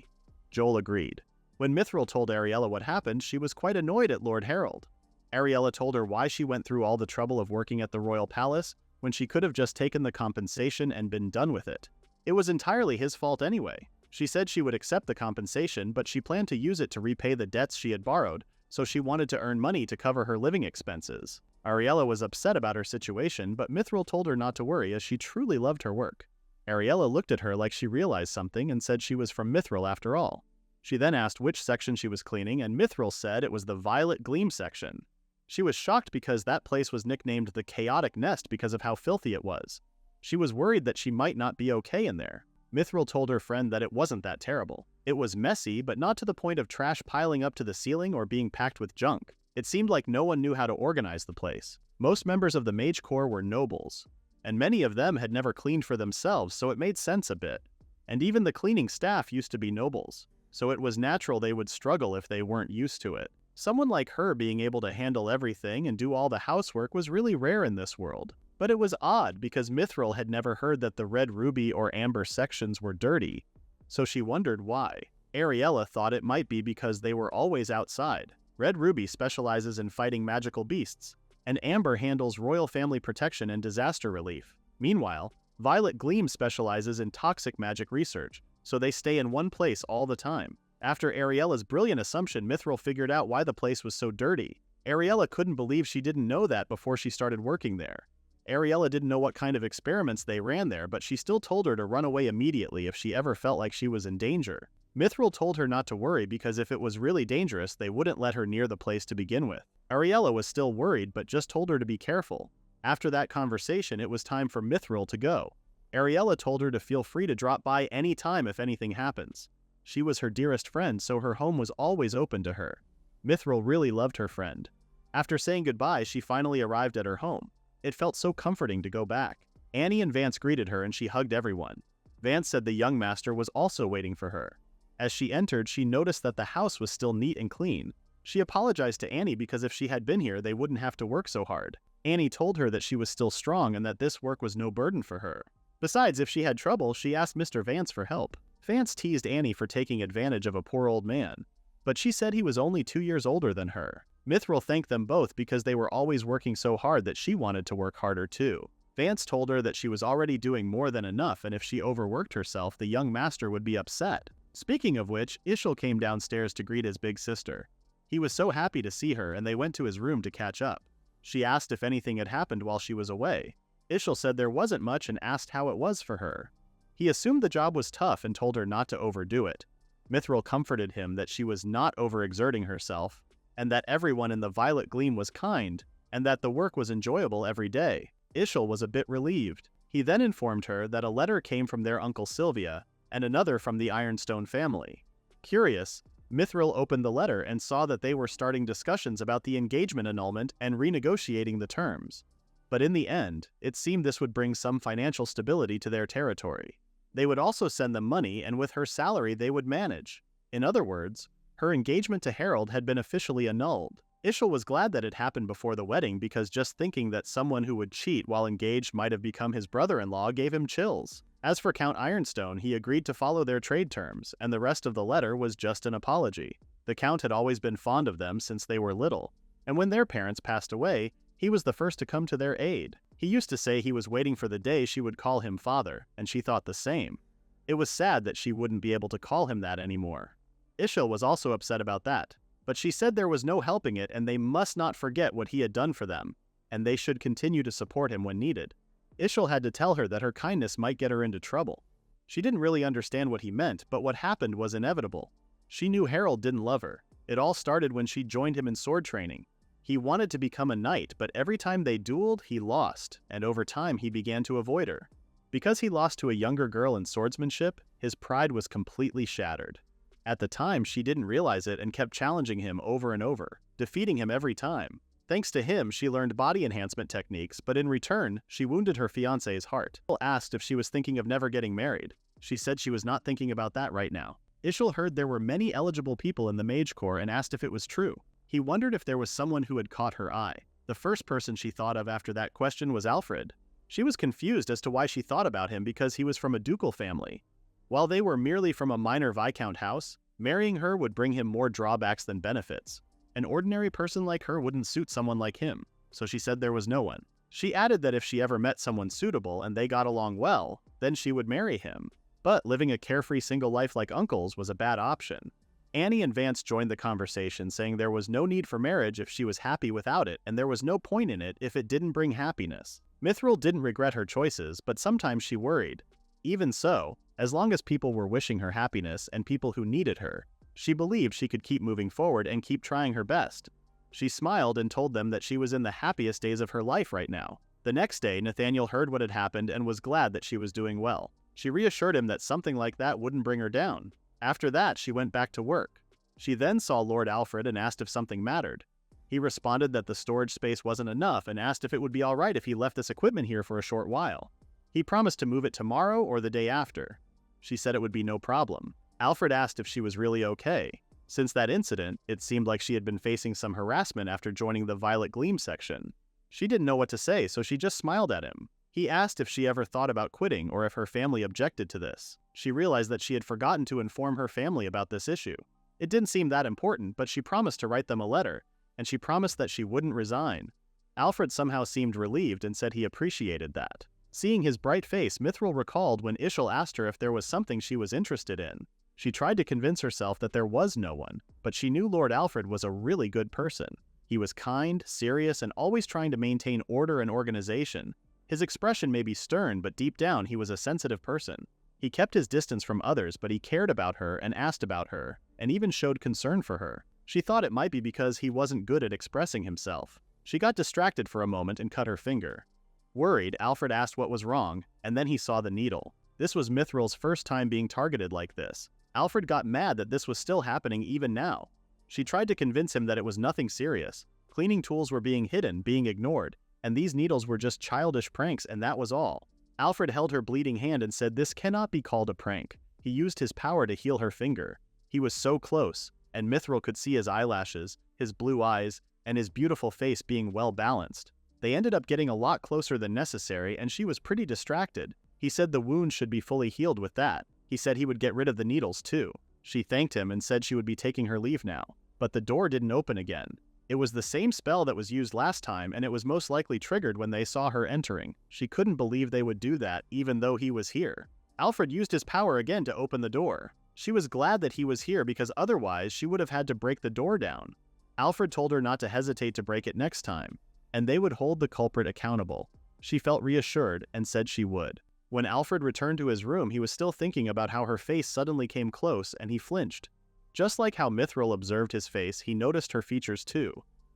A: Joel agreed. When Mithril told Ariella what happened, she was quite annoyed at Lord Harold. Ariella told her why she went through all the trouble of working at the royal palace when she could have just taken the compensation and been done with it. It was entirely his fault anyway. She said she would accept the compensation, but she planned to use it to repay the debts she had borrowed, so she wanted to earn money to cover her living expenses. Ariella was upset about her situation, but Mithril told her not to worry as she truly loved her work. Ariella looked at her like she realized something and said she was from Mithril after all. She then asked which section she was cleaning, and Mithril said it was the Violet Gleam section. She was shocked because that place was nicknamed the Chaotic Nest because of how filthy it was. She was worried that she might not be okay in there. Mithril told her friend that it wasn't that terrible. It was messy, but not to the point of trash piling up to the ceiling or being packed with junk. It seemed like no one knew how to organize the place. Most members of the Mage Corps were nobles, and many of them had never cleaned for themselves, so it made sense a bit. And even the cleaning staff used to be nobles, so it was natural they would struggle if they weren't used to it. Someone like her being able to handle everything and do all the housework was really rare in this world. But it was odd because Mithril had never heard that the red ruby or amber sections were dirty, so she wondered why. Ariella thought it might be because they were always outside. Red ruby specializes in fighting magical beasts, and amber handles royal family protection and disaster relief. Meanwhile, violet gleam specializes in toxic magic research, so they stay in one place all the time. After Ariella's brilliant assumption, Mithril figured out why the place was so dirty. Ariella couldn't believe she didn't know that before she started working there. Ariella didn't know what kind of experiments they ran there, but she still told her to run away immediately if she ever felt like she was in danger. Mithril told her not to worry because if it was really dangerous, they wouldn't let her near the place to begin with. Ariella was still worried, but just told her to be careful. After that conversation, it was time for Mithril to go. Ariella told her to feel free to drop by any time if anything happens. She was her dearest friend, so her home was always open to her. Mithril really loved her friend. After saying goodbye, she finally arrived at her home. It felt so comforting to go back. Annie and Vance greeted her and she hugged everyone. Vance said the young master was also waiting for her. As she entered, she noticed that the house was still neat and clean. She apologized to Annie because if she had been here, they wouldn't have to work so hard. Annie told her that she was still strong and that this work was no burden for her. Besides, if she had trouble, she asked Mr. Vance for help. Vance teased Annie for taking advantage of a poor old man, but she said he was only 2 years older than her. Mithril thanked them both because they were always working so hard that she wanted to work harder too. Vance told her that she was already doing more than enough, and if she overworked herself, the young master would be upset. Speaking of which, Ishil came downstairs to greet his big sister. He was so happy to see her, and they went to his room to catch up. She asked if anything had happened while she was away. Ishil said there wasn't much and asked how it was for her. He assumed the job was tough and told her not to overdo it. Mithril comforted him that she was not overexerting herself, and that everyone in the Violet Gleam was kind, and that the work was enjoyable every day. Ishil was a bit relieved. He then informed her that a letter came from their Uncle Sylvia, and another from the Ironstone family. Curious, Mithril opened the letter and saw that they were starting discussions about the engagement annulment and renegotiating the terms. But in the end, it seemed this would bring some financial stability to their territory. They would also send them money, and with her salary they would manage. In other words, her engagement to Harold had been officially annulled. Ishil was glad that it happened before the wedding because just thinking that someone who would cheat while engaged might have become his brother-in-law gave him chills. As for Count Ironstone, he agreed to follow their trade terms, and the rest of the letter was just an apology. The Count had always been fond of them since they were little, and when their parents passed away, he was the first to come to their aid. He used to say he was waiting for the day she would call him father, and she thought the same. It was sad that she wouldn't be able to call him that anymore. Ishil was also upset about that, but she said there was no helping it and they must not forget what he had done for them, and they should continue to support him when needed. Ishil had to tell her that her kindness might get her into trouble. She didn't really understand what he meant, but what happened was inevitable. She knew Harold didn't love her. It all started when she joined him in sword training. He wanted to become a knight, but every time they dueled, he lost, and over time he began to avoid her. Because he lost to a younger girl in swordsmanship, his pride was completely shattered. At the time, she didn't realize it and kept challenging him over and over, defeating him every time. Thanks to him, she learned body enhancement techniques, but in return, she wounded her fiancé's heart. Ishil asked if she was thinking of never getting married. She said she was not thinking about that right now. Ishil heard there were many eligible people in the Mage Corps and asked if it was true. He wondered if there was someone who had caught her eye. The first person she thought of after that question was Alfred. She was confused as to why she thought about him because he was from a ducal family. While they were merely from a minor Viscount house, marrying her would bring him more drawbacks than benefits. An ordinary person like her wouldn't suit someone like him, so she said there was no one. She added that if she ever met someone suitable and they got along well, then she would marry him. But living a carefree single life like uncles was a bad option. Annie and Vance joined the conversation, saying there was no need for marriage if she was happy without it, and there was no point in it if it didn't bring happiness. Mithril didn't regret her choices, but sometimes she worried. Even so, as long as people were wishing her happiness and people who needed her, she believed she could keep moving forward and keep trying her best. She smiled and told them that she was in the happiest days of her life right now. The next day, Nathaniel heard what had happened and was glad that she was doing well. She reassured him that something like that wouldn't bring her down. After that, she went back to work. She then saw Lord Alfred and asked if something mattered. He responded that the storage space wasn't enough and asked if it would be alright if he left this equipment here for a short while. He promised to move it tomorrow or the day after. She said it would be no problem. Alfred asked if she was really okay. Since that incident, it seemed like she had been facing some harassment after joining the Violet Gleam section. She didn't know what to say, so she just smiled at him. He asked if she ever thought about quitting or if her family objected to this. She realized that she had forgotten to inform her family about this issue. It didn't seem that important, but she promised to write them a letter, and she promised that she wouldn't resign. Alfred somehow seemed relieved and said he appreciated that. Seeing his bright face, Mithril recalled when Ishal asked her if there was something she was interested in. She tried to convince herself that there was no one, but she knew Lord Alfred was a really good person. He was kind, serious, and always trying to maintain order and organization. His expression may be stern, but deep down he was a sensitive person. He kept his distance from others, but he cared about her and asked about her, and even showed concern for her. She thought it might be because he wasn't good at expressing himself. She got distracted for a moment and cut her finger. Worried, Alfred asked what was wrong, and then he saw the needle. This was Mithril's first time being targeted like this. Alfred got mad that this was still happening even now. She tried to convince him that it was nothing serious. Cleaning tools were being hidden, being ignored, and these needles were just childish pranks, and that was all. Alfred held her bleeding hand and said this cannot be called a prank. He used his power to heal her finger. He was so close, and Mithril could see his eyelashes, his blue eyes, and his beautiful face being well balanced. They ended up getting a lot closer than necessary, and she was pretty distracted. He said the wound should be fully healed with that. He said he would get rid of the needles too. She thanked him and said she would be taking her leave now. But the door didn't open again. It was the same spell that was used last time, and it was most likely triggered when they saw her entering. She couldn't believe they would do that, even though he was here. Alfred used his power again to open the door. She was glad that he was here because otherwise she would have had to break the door down. Alfred told her not to hesitate to break it next time, and they would hold the culprit accountable. She felt reassured and said she would. When Alfred returned to his room, he was still thinking about how her face suddenly came close and he flinched. Just like how Mithril observed his face, he noticed her features too.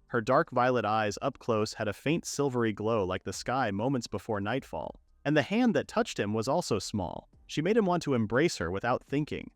A: Her dark violet eyes up close had a faint silvery glow like the sky moments before nightfall. And the hand that touched him was also small. She made him want to embrace her without thinking.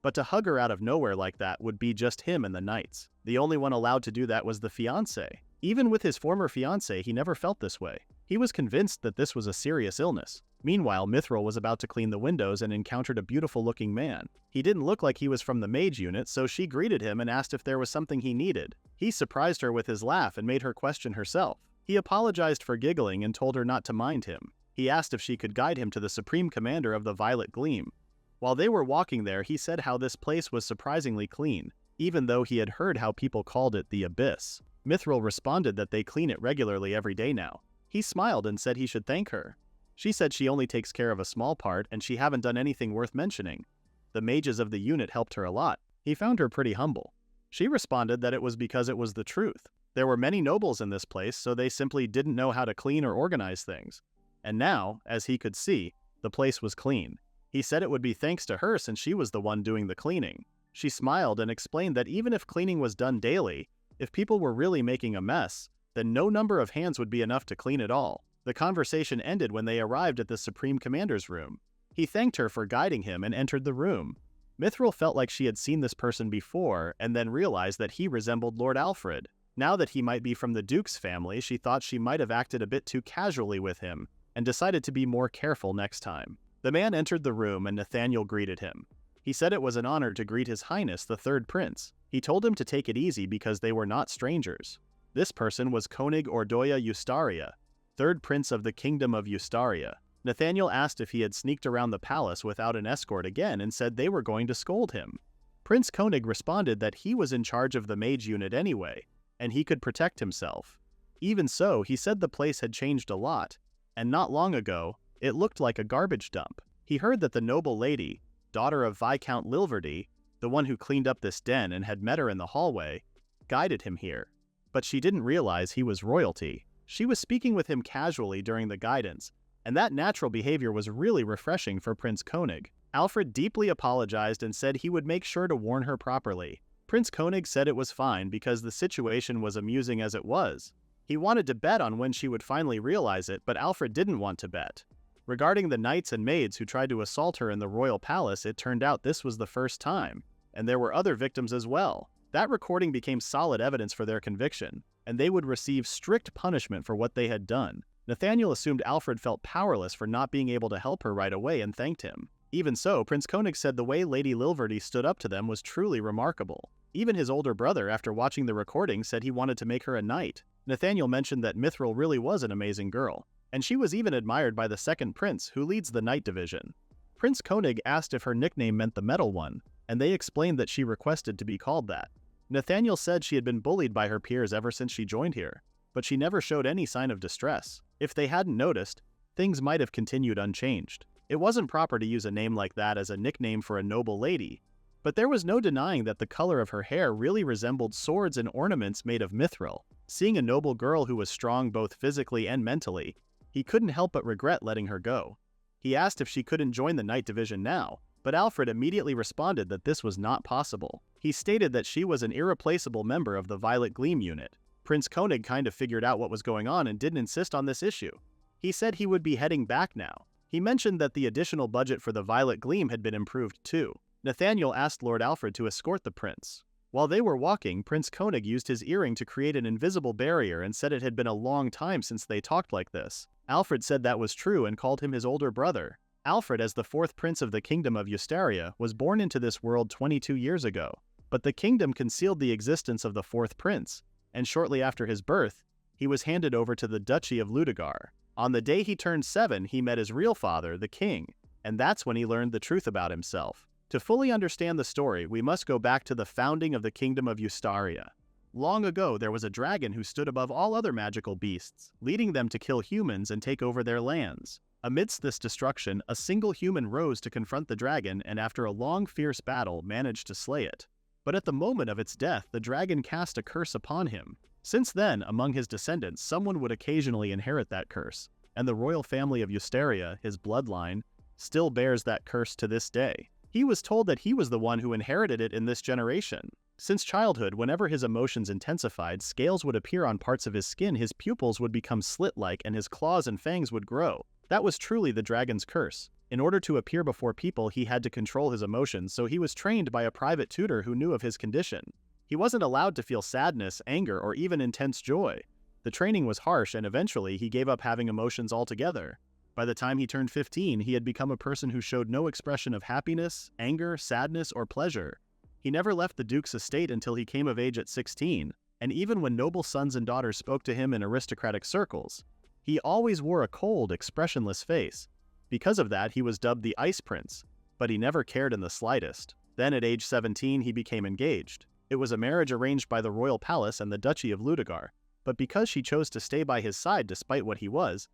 A: But to hug her out of nowhere like that would be just him and the knights. The only one allowed to do that was the fiancé. Even with his former fiancé, he never felt this way. He was convinced that this was a serious illness. Meanwhile, Mithril was about to clean the windows and encountered a beautiful-looking man. He didn't look like he was from the Mage unit, so she greeted him and asked if there was something he needed. He surprised her with his laugh and made her question herself. He apologized for giggling and told her not to mind him. He asked if she could guide him to the Supreme Commander of the Violet Gleam. While they were walking there, he said how this place was surprisingly clean, even though he had heard how people called it the Abyss. Mithril responded that they clean it regularly every day now. He smiled and said he should thank her. She said she only takes care of a small part and she haven't done anything worth mentioning. The mages of the unit helped her a lot. He found her pretty humble. She responded that it was because it was the truth. There were many nobles in this place, so they simply didn't know how to clean or organize things. And now, as he could see, the place was clean. He said it would be thanks to her since she was the one doing the cleaning. She smiled and explained that even if cleaning was done daily, if people were really making a mess, then no number of hands would be enough to clean it all. The conversation ended when they arrived at the Supreme Commander's room. He thanked her for guiding him and entered the room. Mithril felt like she had seen this person before and then realized that he resembled Lord Alfred. Now that he might be from the Duke's family, she thought she might have acted a bit too casually with him and decided to be more careful next time. The man entered the room and Nathaniel greeted him. He said it was an honor to greet His Highness the Third Prince. He told him to take it easy because they were not strangers. This person was Konig Ordoya Eustaria, Third Prince of the Kingdom of Eustaria. Nathaniel asked if he had sneaked around the palace without an escort again and said they were going to scold him. Prince Konig responded that he was in charge of the mage unit anyway, and he could protect himself. Even so, he said the place had changed a lot, and not long ago, it looked like a garbage dump. He heard that the noble lady, daughter of Viscount Lilverdy, the one who cleaned up this den and had met her in the hallway, guided him here. But she didn't realize he was royalty. She was speaking with him casually during the guidance, and that natural behavior was really refreshing for Prince Konig. Alfred deeply apologized and said he would make sure to warn her properly. Prince Koenig said it was fine because the situation was amusing as it was. He wanted to bet on when she would finally realize it, but Alfred didn't want to bet. Regarding the knights and maids who tried to assault her in the royal palace, it turned out this was the first time, and there were other victims as well. That recording became solid evidence for their conviction, and they would receive strict punishment for what they had done. Nathaniel assumed Alfred felt powerless for not being able to help her right away and thanked him. Even so, Prince Koenig said the way Lady Lilverty stood up to them was truly remarkable. Even his older brother, after watching the recording, said he wanted to make her a knight. Nathaniel mentioned that Mithril really was an amazing girl, and she was even admired by the second prince, who leads the knight division. Prince Koenig asked if her nickname meant the Metal One, and they explained that she requested to be called that. Nathaniel said she had been bullied by her peers ever since she joined here, but she never showed any sign of distress. If they hadn't noticed, things might have continued unchanged. It wasn't proper to use a name like that as a nickname for a noble lady, but there was no denying that the color of her hair really resembled swords and ornaments made of mithril. Seeing a noble girl who was strong both physically and mentally, he couldn't help but regret letting her go. He asked if she couldn't join the Knight Division now, but Alfred immediately responded that this was not possible. He stated that she was an irreplaceable member of the Violet Gleam unit. Prince Koenig kind of figured out what was going on and didn't insist on this issue. He said he would be heading back now. He mentioned that the additional budget for the Violet Gleam had been improved too. Nathaniel asked Lord Alfred to escort the prince. While they were walking, Prince Koenig used his earring to create an invisible barrier and said it had been a long time since they talked like this. Alfred said that was true and called him his older brother. Alfred, as the fourth prince of the Kingdom of Eustaria, was born into this world 22 years ago, but the kingdom concealed the existence of the fourth prince, and shortly after his birth, he was handed over to the Duchy of Ludegar. On the day he turned 7, he met his real father, the king, and that's when he learned the truth about himself. To fully understand the story, we must go back to the founding of the Kingdom of Eustaria. Long ago, there was a dragon who stood above all other magical beasts, leading them to kill humans and take over their lands. Amidst this destruction, a single human rose to confront the dragon and after a long, fierce battle, managed to slay it. But at the moment of its death, the dragon cast a curse upon him. Since then, among his descendants, someone would occasionally inherit that curse, and the royal family of Eustaria, his bloodline, still bears that curse to this day. He was told that he was the one who inherited it in this generation. Since childhood, whenever his emotions intensified, scales would appear on parts of his skin, his pupils would become slit-like, and his claws and fangs would grow. That was truly the dragon's curse. In order to appear before people, he had to control his emotions, so he was trained by a private tutor who knew of his condition. He wasn't allowed to feel sadness, anger, or even intense joy. The training was harsh, and eventually he gave up having emotions altogether. By the time he turned 15, he had become a person who showed no expression of happiness, anger, sadness, or pleasure. He never left the Duke's estate until he came of age at 16, and even when noble sons and daughters spoke to him in aristocratic circles, he always wore a cold, expressionless face. Because of that, he was dubbed the Ice Prince, but he never cared in the slightest. Then at age 17, he became engaged. It was a marriage arranged by the royal palace and the Duchy of Ludegar, but because she chose to stay by his side despite what he was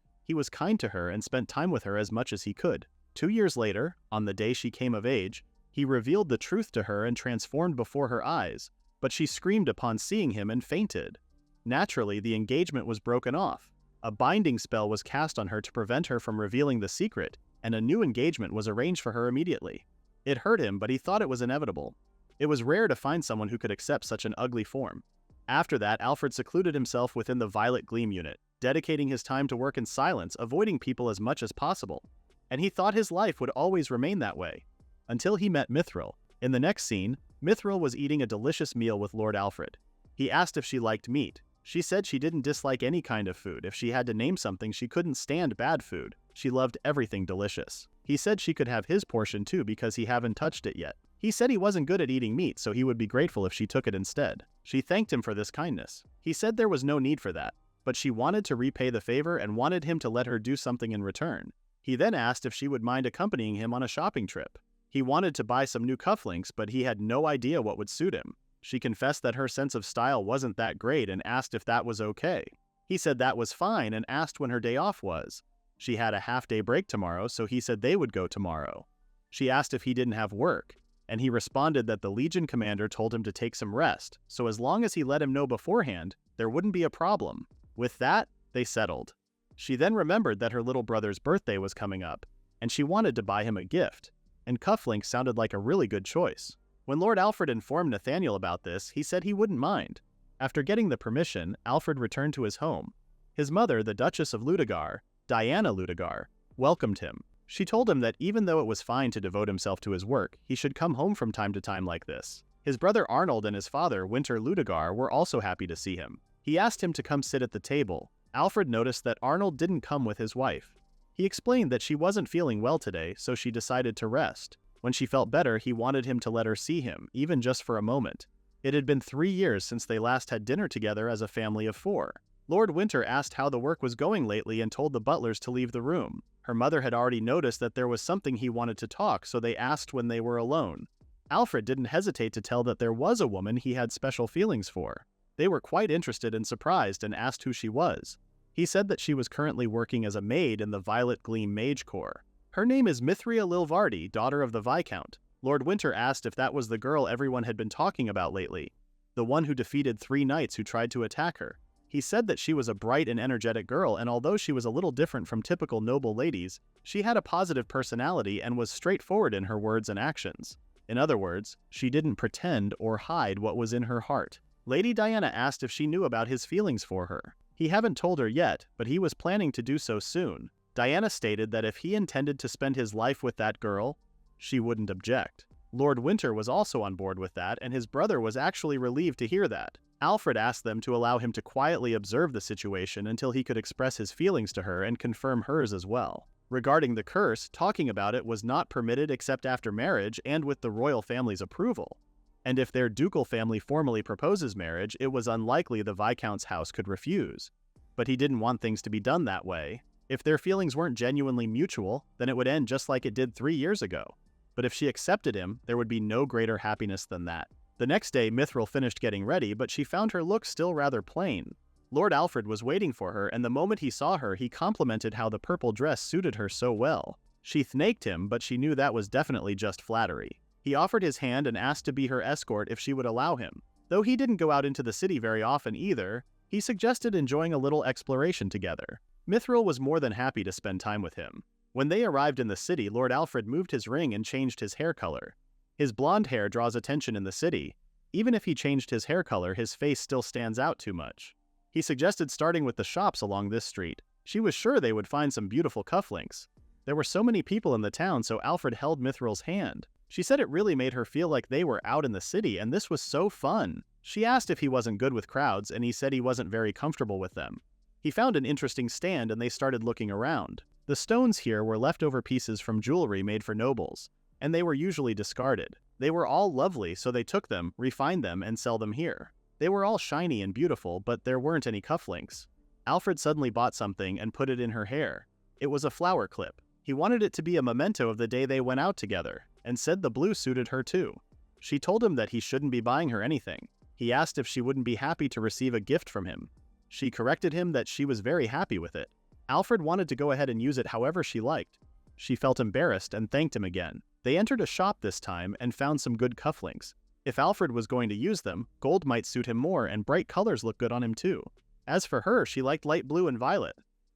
A: kind to her and spent time with her as much as he could. 2 years later, on the day she came of age, he revealed the truth to her and transformed before her eyes, but she screamed upon seeing him and fainted. Naturally, the engagement was broken off. A binding spell was cast on her to prevent her from revealing the secret, and a new engagement was arranged for her immediately. It hurt him, but he thought it was inevitable. It was rare to find someone who could accept such an ugly form. After that, Alfred secluded himself within the Violet Gleam unit, dedicating his time to work in silence, avoiding people as much as possible. And he thought his life would always remain that way. Until he met Mithril. In the next scene, Mithril was eating a delicious meal with Lord Alfred. He asked if she liked meat. She said she didn't dislike any kind of food. If she had to name something, she couldn't stand bad food. She loved everything delicious. He said she could have his portion too because he haven't touched it yet. He said he wasn't good at eating meat, so he would be grateful if she took it instead. She thanked him for this kindness. He said there was no need for that, but she wanted to repay the favor and wanted him to let her do something in return. He then asked if she would mind accompanying him on a shopping trip. He wanted to buy some new cufflinks, but he had no idea what would suit him. She confessed that her sense of style wasn't that great and asked if that was okay. He said that was fine and asked when her day off was. She had a half-day break tomorrow, so he said they would go tomorrow. She asked if he didn't have work, and he responded that the Legion commander told him to take some rest, so as long as he let him know beforehand, there wouldn't be a problem. With that, they settled. She then remembered that her little brother's birthday was coming up, and she wanted to buy him a gift, and cufflinks sounded like a really good choice. When Lord Alfred informed Nathaniel about this, he said he wouldn't mind. After getting the permission, Alfred returned to his home. His mother, the Duchess of Ludegar, Diana Ludegar, welcomed him. She told him that even though it was fine to devote himself to his work, he should come home from time to time like this. His brother Arnold and his father, Winter Ludegar, were also happy to see him. He asked him to come sit at the table. Alfred noticed that Arnold didn't come with his wife. He explained that she wasn't feeling well today, so she decided to rest. When she felt better, he wanted him to let her see him, even just for a moment. It had been 3 years since they last had dinner together as a family of 4. Lord Winter asked how the work was going lately and told the butlers to leave the room. Her mother had already noticed that there was something he wanted to talk, so they asked when they were alone. Alfred didn't hesitate to tell that there was a woman he had special feelings for. They were quite interested and surprised and asked who she was. He said that she was currently working as a maid in the Violet Gleam Mage Corps. Her name is Mithril Lilvardi, daughter of the Viscount. Lord Winter asked if that was the girl everyone had been talking about lately, the one who defeated 3 knights who tried to attack her. He said that she was a bright and energetic girl, and although she was a little different from typical noble ladies, she had a positive personality and was straightforward in her words and actions. In other words, she didn't pretend or hide what was in her heart. Lady Diana asked if she knew about his feelings for her. He hadn't told her yet, but he was planning to do so soon. Diana stated that if he intended to spend his life with that girl, she wouldn't object. Lord Winter was also on board with that, and his brother was actually relieved to hear that. Alfred asked them to allow him to quietly observe the situation until he could express his feelings to her and confirm hers as well. Regarding the curse, talking about it was not permitted except after marriage and with the royal family's approval. And if their ducal family formally proposes marriage, it was unlikely the Viscount's house could refuse. But he didn't want things to be done that way. If their feelings weren't genuinely mutual, then it would end just like it did 3 years ago. But if she accepted him, there would be no greater happiness than that. The next day, Mithril finished getting ready, but she found her look still rather plain. Lord Alfred was waiting for her, and the moment he saw her, he complimented how the purple dress suited her so well. She thanked him, but she knew that was definitely just flattery. He offered his hand and asked to be her escort if she would allow him. Though he didn't go out into the city very often either, he suggested enjoying a little exploration together. Mithril was more than happy to spend time with him. When they arrived in the city, Lord Alfred moved his ring and changed his hair color. His blonde hair draws attention in the city. Even if he changed his hair color, his face still stands out too much. He suggested starting with the shops along this street. She was sure they would find some beautiful cufflinks. There were so many people in the town, so Alfred held Mithril's hand. She said it really made her feel like they were out in the city, and this was so fun. She asked if he wasn't good with crowds, and he said he wasn't very comfortable with them. He found an interesting stand, and they started looking around. The stones here were leftover pieces from jewelry made for nobles, and they were usually discarded. They were all lovely, so they took them, refined them, and sell them here. They were all shiny and beautiful, but there weren't any cufflinks. Alfred suddenly bought something and put it in her hair. It was a flower clip. He wanted it to be a memento of the day they went out together, and said the blue suited her too. She told him that he shouldn't be buying her anything. He asked if she wouldn't be happy to receive a gift from him. She corrected him that she was very happy with it. Alfred wanted to go ahead and use it however she liked. She felt embarrassed and thanked him again. They entered a shop this time and found some good cufflinks. If Alfred was going to use them, gold might suit him more and bright colors look good on him too. As for her, she liked light blue and violet.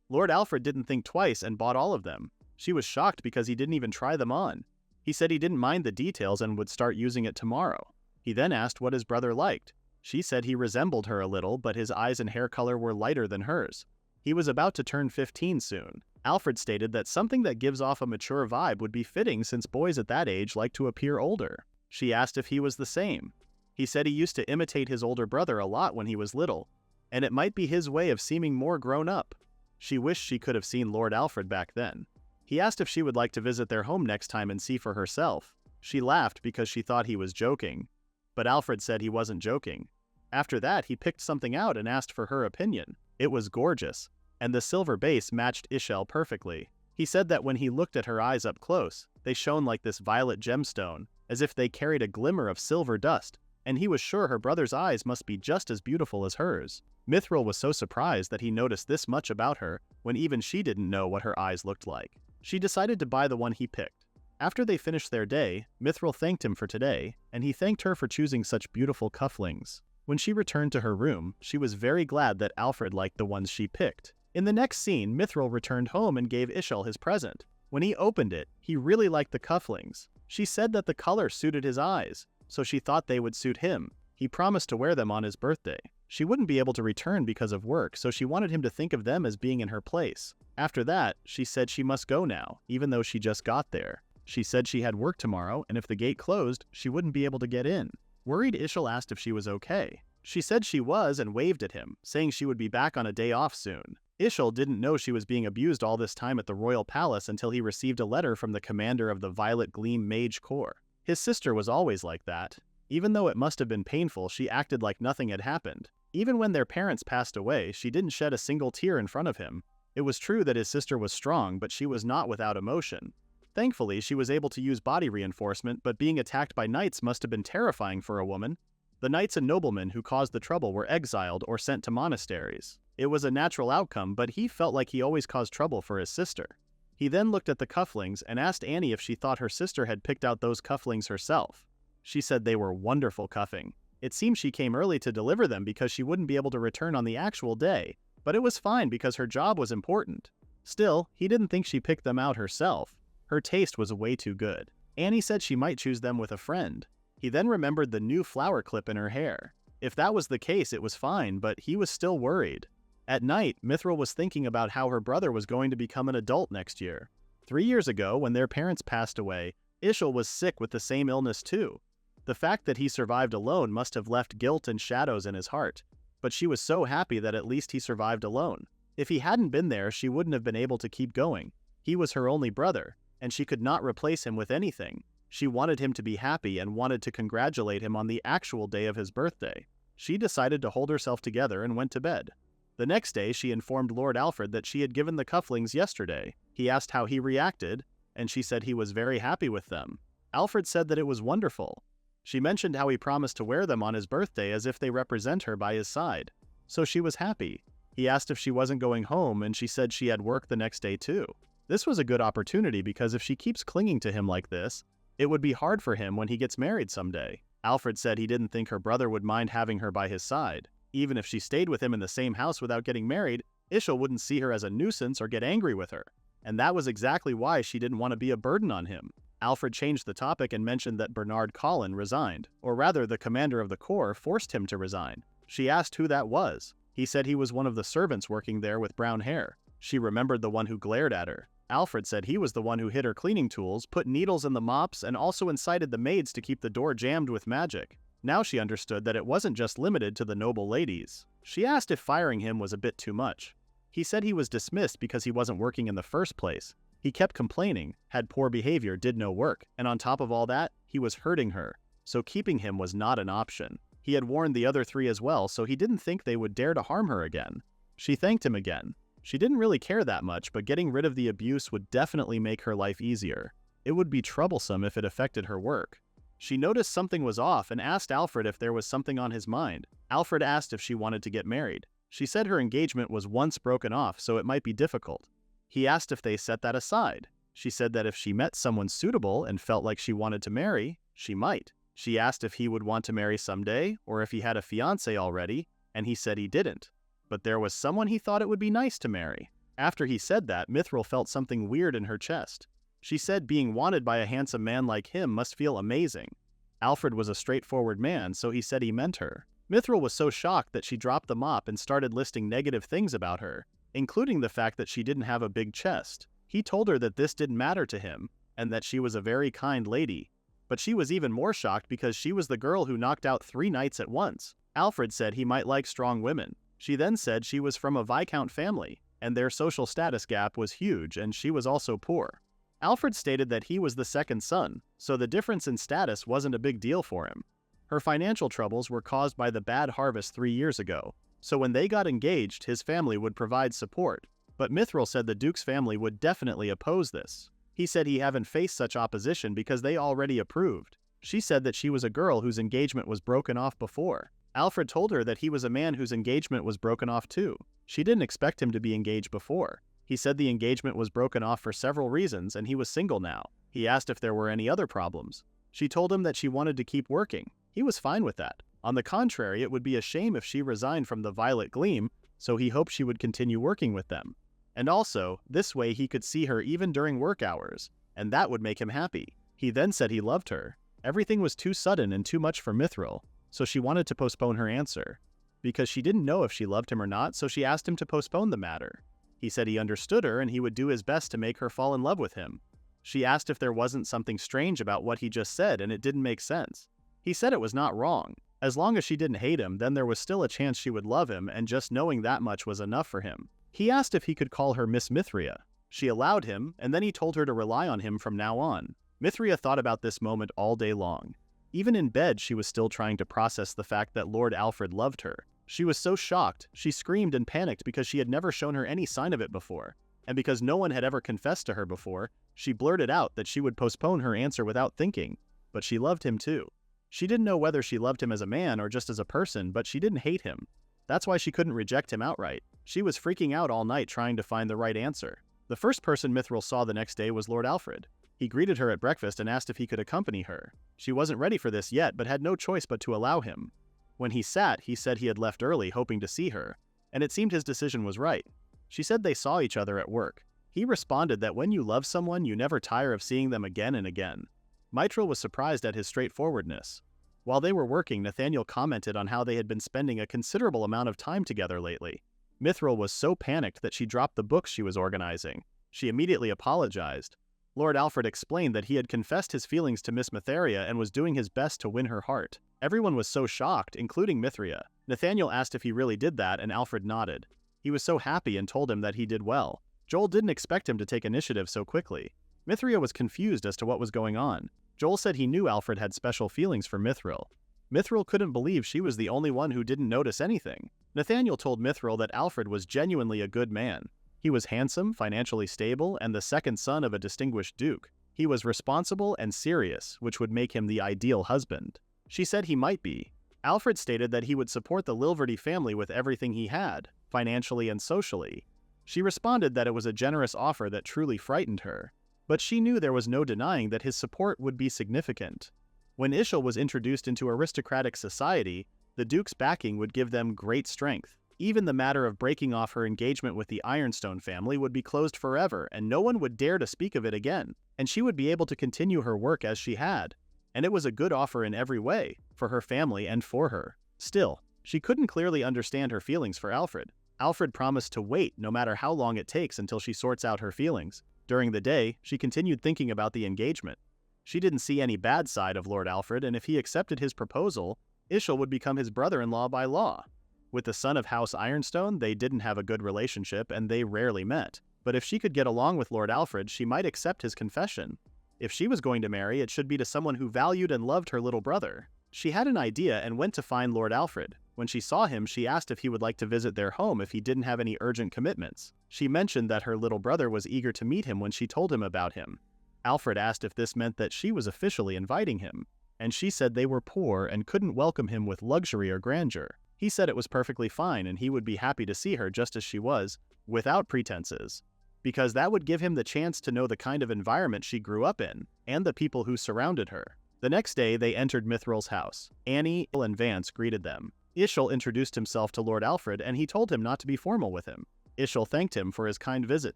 A: Lord Alfred didn't think twice and bought all of them. She was shocked because he didn't even try them on. He said he didn't mind the details and would start using it tomorrow. He then asked what his brother liked. She said he resembled her a little, but his eyes and hair color were lighter than hers. He was about to turn 15 soon. Alfred stated that something that gives off a mature vibe would be fitting since boys at that age like to appear older. She asked if he was the same. He said he used to imitate his older brother a lot when he was little, and it might be his way of seeming more grown up. She wished she could have seen Lord Alfred back then. He asked if she would like to visit their home next time and see for herself. She laughed because she thought he was joking, but Alfred said he wasn't joking. After that, he picked something out and asked for her opinion. It was gorgeous, and the silver base matched Ishel perfectly. He said that when he looked at her eyes up close, they shone like this violet gemstone, as if they carried a glimmer of silver dust, and he was sure her brother's eyes must be just as beautiful as hers. Mithril was so surprised that he noticed this much about her when even she didn't know what her eyes looked like. She decided to buy the one he picked. After they finished their day, Mithril thanked him for today, and he thanked her for choosing such beautiful cufflinks. When she returned to her room, she was very glad that Alfred liked the ones she picked. In the next scene, Mithril returned home and gave Ishel his present. When he opened it, he really liked the cufflinks. She said that the color suited his eyes. so she thought they would suit him. He promised to wear them on his birthday. She wouldn't be able to return because of work, so she wanted him to think of them as being in her place. After that, she said she must go now, even though she just got there. She said she had work tomorrow, and if the gate closed, she wouldn't be able to get in. Worried, Ishil asked if she was okay. She said she was and waved at him, saying she would be back on a day off soon. Ishil didn't know she was being abused all this time at the royal palace until he received a letter from the commander of the Violet Gleam Mage Corps. His sister was always like that. Even though it must have been painful, she acted like nothing had happened. Even when their parents passed away, she didn't shed a single tear in front of him. It was true that his sister was strong, but she was not without emotion. Thankfully, she was able to use body reinforcement, but being attacked by knights must have been terrifying for a woman. The knights and noblemen who caused the trouble were exiled or sent to monasteries. It was a natural outcome, but he felt like he always caused trouble for his sister. He then looked at the cufflinks and asked Annie if she thought her sister had picked out those cufflinks herself. She said they were wonderful cuffing. It seemed she came early to deliver them because she wouldn't be able to return on the actual day, but it was fine because her job was important. Still, he didn't think she picked them out herself. Her taste was way too good. Annie said she might choose them with a friend. He then remembered the new flower clip in her hair. If that was the case, it was fine, but he was still worried. At night, Mithril was thinking about how her brother was going to become an adult next year. 3 years ago, when their parents passed away, Ishil was sick with the same illness too. The fact that he survived alone must have left guilt and shadows in his heart, but she was so happy that at least he survived alone. If he hadn't been there, she wouldn't have been able to keep going. He was her only brother, and she could not replace him with anything. She wanted him to be happy and wanted to congratulate him on the actual day of his birthday. She decided to hold herself together and went to bed. The next day, she informed Lord Alfred that she had given the cufflinks yesterday. He asked how he reacted, and she said he was very happy with them. Alfred said that it was wonderful. She mentioned how he promised to wear them on his birthday as if they represent her by his side. So she was happy. He asked if she wasn't going home, and she said she had work the next day too. This was a good opportunity because if she keeps clinging to him like this, it would be hard for him when he gets married someday. Alfred said he didn't think her brother would mind having her by his side. Even if she stayed with him in the same house without getting married, Ishil wouldn't see her as a nuisance or get angry with her. And that was exactly why she didn't want to be a burden on him. Alfred changed the topic and mentioned that Bernard Collin resigned, or rather the commander of the Corps forced him to resign. She asked who that was. He said he was one of the servants working there with brown hair. She remembered the one who glared at her. Alfred said he was the one who hid her cleaning tools, put needles in the mops, and also incited the maids to keep the door jammed with magic. Now she understood that it wasn't just limited to the noble ladies. She asked if firing him was a bit too much. He said he was dismissed because he wasn't working in the first place. He kept complaining, had poor behavior, did no work, and on top of all that, he was hurting her. So keeping him was not an option. He had warned the other 3 as well, so he didn't think they would dare to harm her again. She thanked him again. She didn't really care that much, but getting rid of the abuse would definitely make her life easier. It would be troublesome if it affected her work. She noticed something was off and asked Alfred if there was something on his mind. Alfred asked if she wanted to get married. She said her engagement was once broken off, so it might be difficult. He asked if they set that aside. She said that if she met someone suitable and felt like she wanted to marry, she might. She asked if he would want to marry someday, or if he had a fiancé already, and he said he didn't. But there was someone he thought it would be nice to marry. After he said that, Mithril felt something weird in her chest. She said being wanted by a handsome man like him must feel amazing. Alfred was a straightforward man, so he said he meant her. Mithril was so shocked that she dropped the mop and started listing negative things about her, including the fact that she didn't have a big chest. He told her that this didn't matter to him, and that she was a very kind lady. But she was even more shocked because she was the girl who knocked out 3 knights at once. Alfred said he might like strong women. She then said she was from a Viscount family, and their social status gap was huge, and she was also poor. Alfred stated that he was the second son, so the difference in status wasn't a big deal for him. Her financial troubles were caused by the bad harvest 3 years ago, so when they got engaged, his family would provide support. But Mithril said the Duke's family would definitely oppose this. He said he haven't faced such opposition because they already approved. She said that she was a girl whose engagement was broken off before. Alfred told her that he was a man whose engagement was broken off too. She didn't expect him to be engaged before. He said the engagement was broken off for several reasons and he was single now. He asked if there were any other problems. She told him that she wanted to keep working. He was fine with that. On the contrary, it would be a shame if she resigned from the Violet Gleam, so he hoped she would continue working with them. And also, this way he could see her even during work hours, and that would make him happy. He then said he loved her. Everything was too sudden and too much for Mithril, so she wanted to postpone her answer. Because she didn't know if she loved him or not, so she asked him to postpone the matter. He said he understood her and he would do his best to make her fall in love with him. She asked if there wasn't something strange about what he just said and it didn't make sense. He said it was not wrong. As long as she didn't hate him, then there was still a chance she would love him, and just knowing that much was enough for him. He asked if he could call her Miss Mithria. She allowed him, and then he told her to rely on him from now on. Mithria thought about this moment all day long. Even in bed, she was still trying to process the fact that Lord Alfred loved her. She was so shocked, she screamed and panicked because she had never shown her any sign of it before. And because no one had ever confessed to her before, she blurted out that she would postpone her answer without thinking. But she loved him too. She didn't know whether she loved him as a man or just as a person, but she didn't hate him. That's why she couldn't reject him outright. She was freaking out all night trying to find the right answer. The first person Mithril saw the next day was Lord Alfred. He greeted her at breakfast and asked if he could accompany her. She wasn't ready for this yet, but had no choice but to allow him. When he sat, he said he had left early hoping to see her, and it seemed his decision was right. She said they saw each other at work. He responded that when you love someone, you never tire of seeing them again and again. Mithril was surprised at his straightforwardness. While they were working, Nathaniel commented on how they had been spending a considerable amount of time together lately. Mithril was so panicked that she dropped the books she was organizing. She immediately apologized. Lord Alfred explained that he had confessed his feelings to Miss Mithria and was doing his best to win her heart. Everyone was so shocked, including Mithria. Nathaniel asked if he really did that, and Alfred nodded. He was so happy and told him that he did well. Joel didn't expect him to take initiative so quickly. Mithria was confused as to what was going on. Joel said he knew Alfred had special feelings for Mithril. Mithril couldn't believe she was the only one who didn't notice anything. Nathaniel told Mithril that Alfred was genuinely a good man. He was handsome, financially stable, and the second son of a distinguished duke. He was responsible and serious, which would make him the ideal husband. She said he might be. Alfred stated that he would support the Lilverty family with everything he had, financially and socially. She responded that it was a generous offer that truly frightened her. But she knew there was no denying that his support would be significant. When Ishil was introduced into aristocratic society, the Duke's backing would give them great strength. Even the matter of breaking off her engagement with the Ironstone family would be closed forever, and no one would dare to speak of it again, and she would be able to continue her work as she had. And it was a good offer in every way, for her family and for her. Still, she couldn't clearly understand her feelings for Alfred. Alfred promised to wait no matter how long it takes until she sorts out her feelings. During the day, she continued thinking about the engagement. She didn't see any bad side of Lord Alfred, and if he accepted his proposal, Ishil would become his brother-in-law by law. With the son of House Ironstone, they didn't have a good relationship and they rarely met. But if she could get along with Lord Alfred, she might accept his confession. If she was going to marry, it should be to someone who valued and loved her little brother. She had an idea and went to find Lord Alfred. When she saw him, she asked if he would like to visit their home if he didn't have any urgent commitments. She mentioned that her little brother was eager to meet him when she told him about him. Alfred asked if this meant that she was officially inviting him, and she said they were poor and couldn't welcome him with luxury or grandeur. He said it was perfectly fine and he would be happy to see her just as she was, without pretenses, because that would give him the chance to know the kind of environment she grew up in, and the people who surrounded her. The next day, they entered Mithril's house. Annie and Vance greeted them. Ishil introduced himself to Lord Alfred and he told him not to be formal with him. Ishil thanked him for his kind visit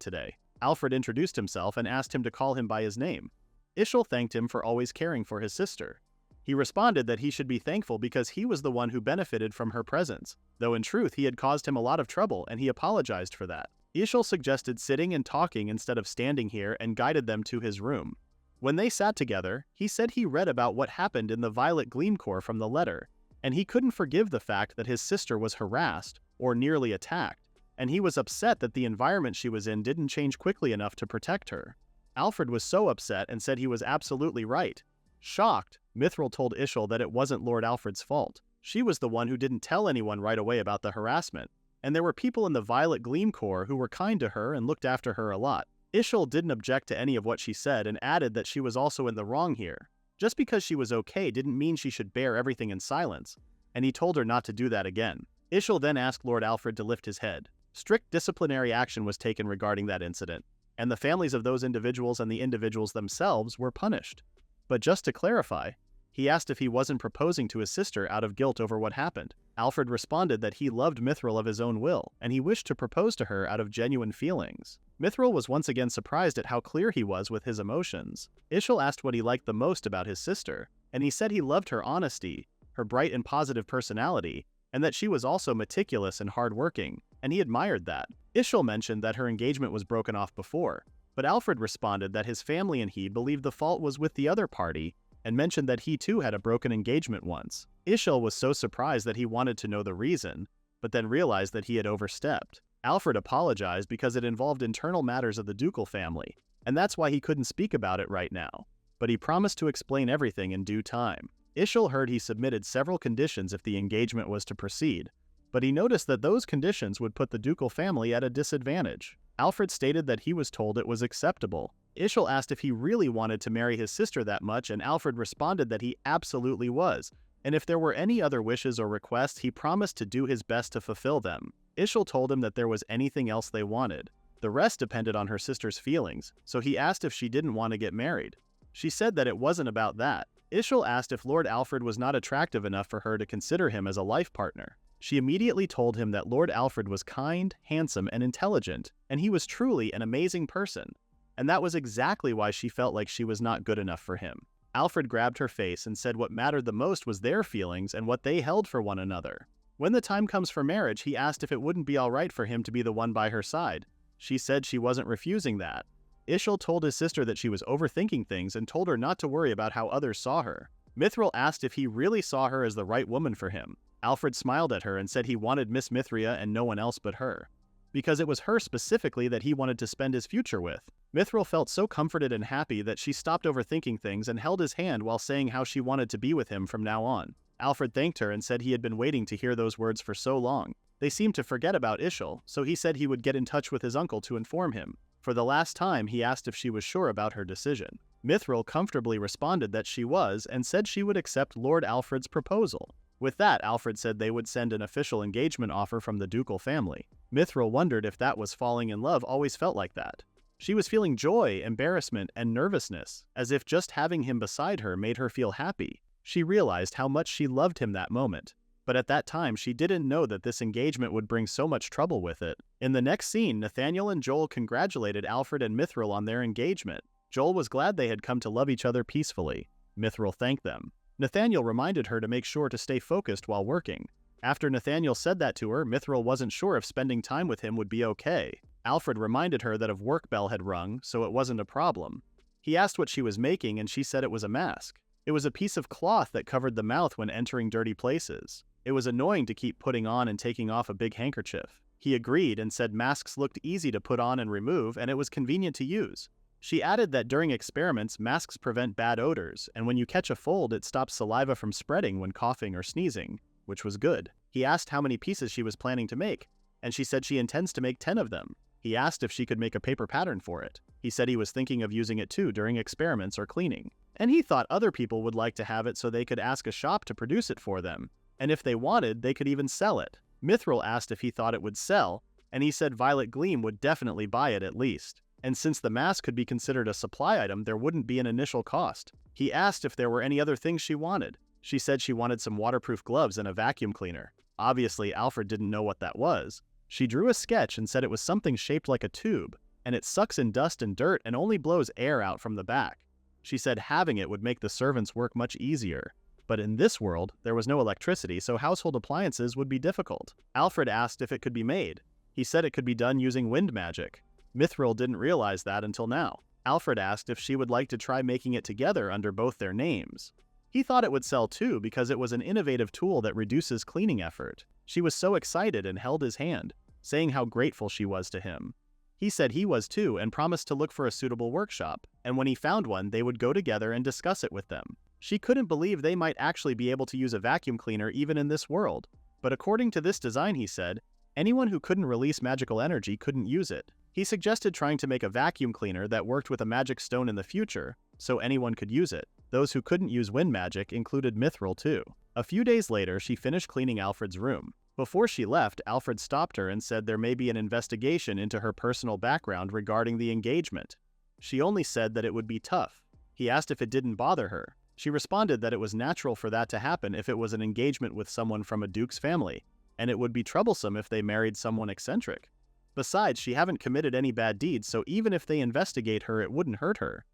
A: today. Alfred introduced himself and asked him to call him by his name. Ishil thanked him for always caring for his sister. He responded that he should be thankful because he was the one who benefited from her presence, though in truth he had caused him a lot of trouble and he apologized for that. Ishil suggested sitting and talking instead of standing here and guided them to his room. When they sat together, he said he read about what happened in the Violet Gleam Corps from the letter, and he couldn't forgive the fact that his sister was harassed or nearly attacked, and he was upset that the environment she was in didn't change quickly enough to protect her. Alfred was so upset and said he was absolutely right. Shocked, Mithril told Ishil that it wasn't Lord Alfred's fault. She was the one who didn't tell anyone right away about the harassment, and there were people in the Violet Gleam Corps who were kind to her and looked after her a lot. Ishil didn't object to any of what she said and added that she was also in the wrong here. Just because she was okay didn't mean she should bear everything in silence, and he told her not to do that again. Ishil then asked Lord Alfred to lift his head. Strict disciplinary action was taken regarding that incident, and the families of those individuals and the individuals themselves were punished. But just to clarify, he asked if he wasn't proposing to his sister out of guilt over what happened. Alfred responded that he loved Mithril of his own will, and he wished to propose to her out of genuine feelings. Mithril was once again surprised at how clear he was with his emotions. Ishil asked what he liked the most about his sister, and he said he loved her honesty, her bright and positive personality, and that she was also meticulous and hardworking, and he admired that. Ishil mentioned that her engagement was broken off before, but Alfred responded that his family and he believed the fault was with the other party, and mentioned that he too had a broken engagement once. Ishil was so surprised that he wanted to know the reason, but then realized that he had overstepped. Alfred apologized because it involved internal matters of the ducal family, and that's why he couldn't speak about it right now. But he promised to explain everything in due time. Ishil heard he submitted several conditions if the engagement was to proceed, but he noticed that those conditions would put the ducal family at a disadvantage. Alfred stated that he was told it was acceptable. Ishil asked if he really wanted to marry his sister that much, and Alfred responded that he absolutely was, and if there were any other wishes or requests, he promised to do his best to fulfill them. Ishil told him that there was anything else they wanted. The rest depended on her sister's feelings, so he asked if she didn't want to get married. She said that it wasn't about that. Ishil asked if Lord Alfred was not attractive enough for her to consider him as a life partner. She immediately told him that Lord Alfred was kind, handsome, and intelligent, and he was truly an amazing person. And that was exactly why she felt like she was not good enough for him. Alfred grabbed her face and said what mattered the most was their feelings and what they held for one another. When the time comes for marriage, he asked if it wouldn't be alright for him to be the one by her side. She said she wasn't refusing that. Ishil told his sister that she was overthinking things and told her not to worry about how others saw her. Mithril asked if he really saw her as the right woman for him. Alfred smiled at her and said he wanted Miss Mithria and no one else but her, because it was her specifically that he wanted to spend his future with. Mithril felt so comforted and happy that she stopped overthinking things and held his hand while saying how she wanted to be with him from now on. Alfred thanked her and said he had been waiting to hear those words for so long. They seemed to forget about Ishil, so he said he would get in touch with his uncle to inform him. For the last time, he asked if she was sure about her decision. Mithril comfortably responded that she was and said she would accept Lord Alfred's proposal. With that, Alfred said they would send an official engagement offer from the ducal family. Mithril wondered if that was falling in love always felt like that. She was feeling joy, embarrassment, and nervousness, as if just having him beside her made her feel happy. She realized how much she loved him that moment. But at that time, she didn't know that this engagement would bring so much trouble with it. In the next scene, Nathaniel and Joel congratulated Alfred and Mithril on their engagement. Joel was glad they had come to love each other peacefully. Mithril thanked them. Nathaniel reminded her to make sure to stay focused while working. After Nathaniel said that to her, Mithril wasn't sure if spending time with him would be okay. Alfred reminded her that a work bell had rung, so it wasn't a problem. He asked what she was making, and she said it was a mask. It was a piece of cloth that covered the mouth when entering dirty places. It was annoying to keep putting on and taking off a big handkerchief. He agreed and said masks looked easy to put on and remove, and it was convenient to use. She added that during experiments, masks prevent bad odors, and when you catch a fold, it stops saliva from spreading when coughing or sneezing, which was good. He asked how many pieces she was planning to make, and she said she intends to make 10 of them. He asked if she could make a paper pattern for it. He said he was thinking of using it too during experiments or cleaning. And he thought other people would like to have it so they could ask a shop to produce it for them. And if they wanted, they could even sell it. Mithril asked if he thought it would sell, and he said Violet Gleam would definitely buy it at least. And since the mask could be considered a supply item, there wouldn't be an initial cost. He asked if there were any other things she wanted. She said she wanted some waterproof gloves and a vacuum cleaner. Obviously, Alfred didn't know what that was. She drew a sketch and said it was something shaped like a tube, and it sucks in dust and dirt and only blows air out from the back. She said having it would make the servants' work much easier. But in this world, there was no electricity, so household appliances would be difficult. Alfred asked if it could be made. He said it could be done using wind magic. Mithril didn't realize that until now. Alfred asked if she would like to try making it together under both their names. He thought it would sell too because it was an innovative tool that reduces cleaning effort. She was so excited and held his hand, saying how grateful she was to him. He said he was too and promised to look for a suitable workshop, and when he found one, they would go together and discuss it with them. She couldn't believe they might actually be able to use a vacuum cleaner even in this world. But according to this design, he said, anyone who couldn't release magical energy couldn't use it. He suggested trying to make a vacuum cleaner that worked with a magic stone in the future, so anyone could use it. Those who couldn't use wind magic included Mithril too. A few days later, she finished cleaning Alfred's room. Before she left, Alfred stopped her and said there may be an investigation into her personal background regarding the engagement. She only said that it would be tough. He asked if it didn't bother her. She responded that it was natural for that to happen if it was an engagement with someone from a duke's family, and it would be troublesome if they married someone eccentric. Besides, she haven't committed any bad deeds, so even if they investigate her, it wouldn't hurt her.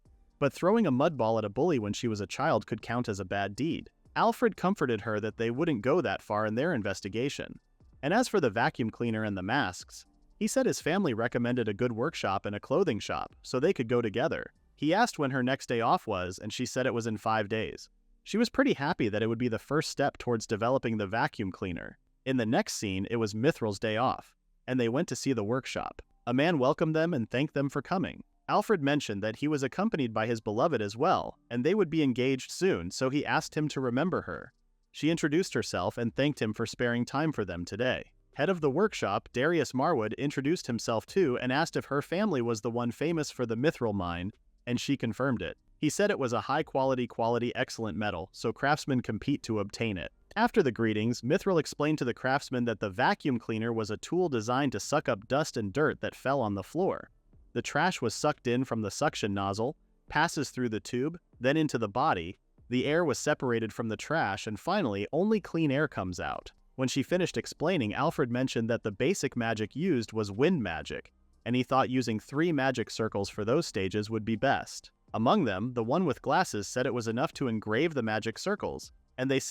A: but throwing a mud ball at a bully when she was a child could count as a bad deed. Alfred comforted her that they wouldn't go that far in their investigation. And as for the vacuum cleaner and the masks, he said his family recommended a good workshop and a clothing shop, so they could go together. He asked when her next day off was, and she said it was in 5 days. She was pretty happy that it would be the first step towards developing the vacuum cleaner. In the next scene, it was Mithril's day off, and they went to see the workshop. A man welcomed them and thanked them for coming. Alfred mentioned that he was accompanied by his beloved as well, and they would be engaged soon, so he asked him to remember her. She introduced herself and thanked him for sparing time for them today. Head of the workshop, Darius Marwood, introduced himself too and asked if her family was the one famous for the Mithril mine, and she confirmed it. He said it was a high-quality, excellent metal, so craftsmen compete to obtain it. After the greetings, Mithril explained to the craftsman that the vacuum cleaner was a tool designed to suck up dust and dirt that fell on the floor. The trash was sucked in from the suction nozzle, passes through the tube, then into the body. The air was separated from the trash, and finally, only clean air comes out. When she finished explaining, Alfred mentioned that the basic magic used was wind magic, and he thought using 3 magic circles for those stages would be best. Among them, the one with glasses said it was enough to engrave the magic circles, and they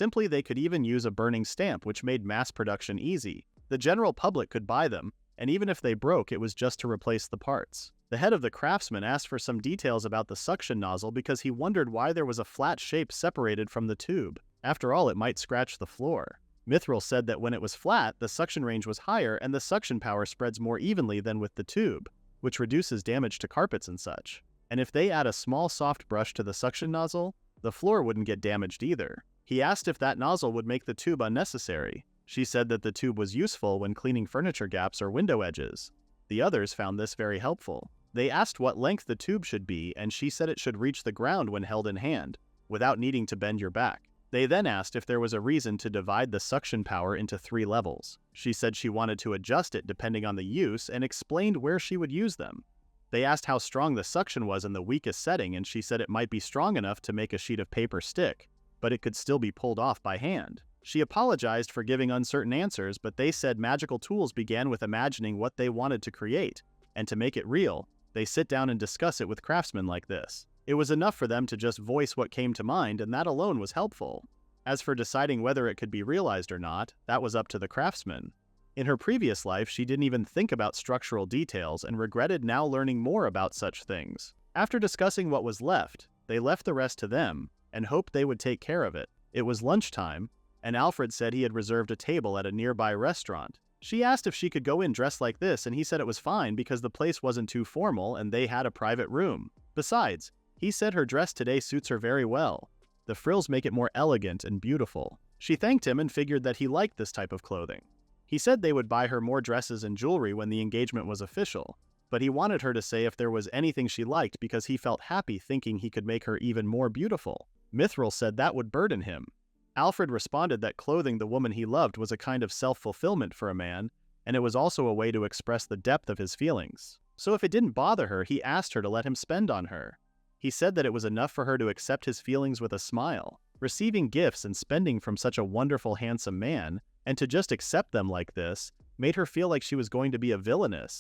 A: could even use a burning stamp, which made mass production easy. The general public could buy them, and even if they broke, it was just to replace the parts. The head of the craftsman asked for some details about the suction nozzle because he wondered why there was a flat shape separated from the tube. After all, it might scratch the floor. Mithril said that when it was flat, the suction range was higher and the suction power spreads more evenly than with the tube, which reduces damage to carpets and such. And if they add a small soft brush to the suction nozzle, the floor wouldn't get damaged either. He asked if that nozzle would make the tube unnecessary. She said that the tube was useful when cleaning furniture gaps or window edges. The others found this very helpful. They asked what length the tube should be, and she said it should reach the ground when held in hand, without needing to bend your back. They then asked if there was a reason to divide the suction power into 3 levels. She said she wanted to adjust it depending on the use and explained where she would use them. They asked how strong the suction was in the weakest setting, and she said it might be strong enough to make a sheet of paper stick, but it could still be pulled off by hand. She apologized for giving uncertain answers, but they said magical tools began with imagining what they wanted to create, and to make it real, they sit down and discuss it with craftsmen like this. It was enough for them to just voice what came to mind, and that alone was helpful. As for deciding whether it could be realized or not, that was up to the craftsman. In her previous life, she didn't even think about structural details and regretted now learning more about such things. After discussing what was left, they left the rest to them and hoped they would take care of it. It was lunchtime, and Alfred said he had reserved a table at a nearby restaurant. She asked if she could go in dressed like this, and he said it was fine because the place wasn't too formal and they had a private room. Besides, he said her dress today suits her very well. The frills make it more elegant and beautiful. She thanked him and figured that he liked this type of clothing. He said they would buy her more dresses and jewelry when the engagement was official, but he wanted her to say if there was anything she liked because he felt happy thinking he could make her even more beautiful. Mithril said that would burden him. Alfred responded that clothing the woman he loved was a kind of self-fulfillment for a man, and it was also a way to express the depth of his feelings. So if it didn't bother her, he asked her to let him spend on her. He said that it was enough for her to accept his feelings with a smile. Receiving gifts and spending from such a wonderful, handsome man, and to just accept them like this, made her feel like she was going to be a villainess.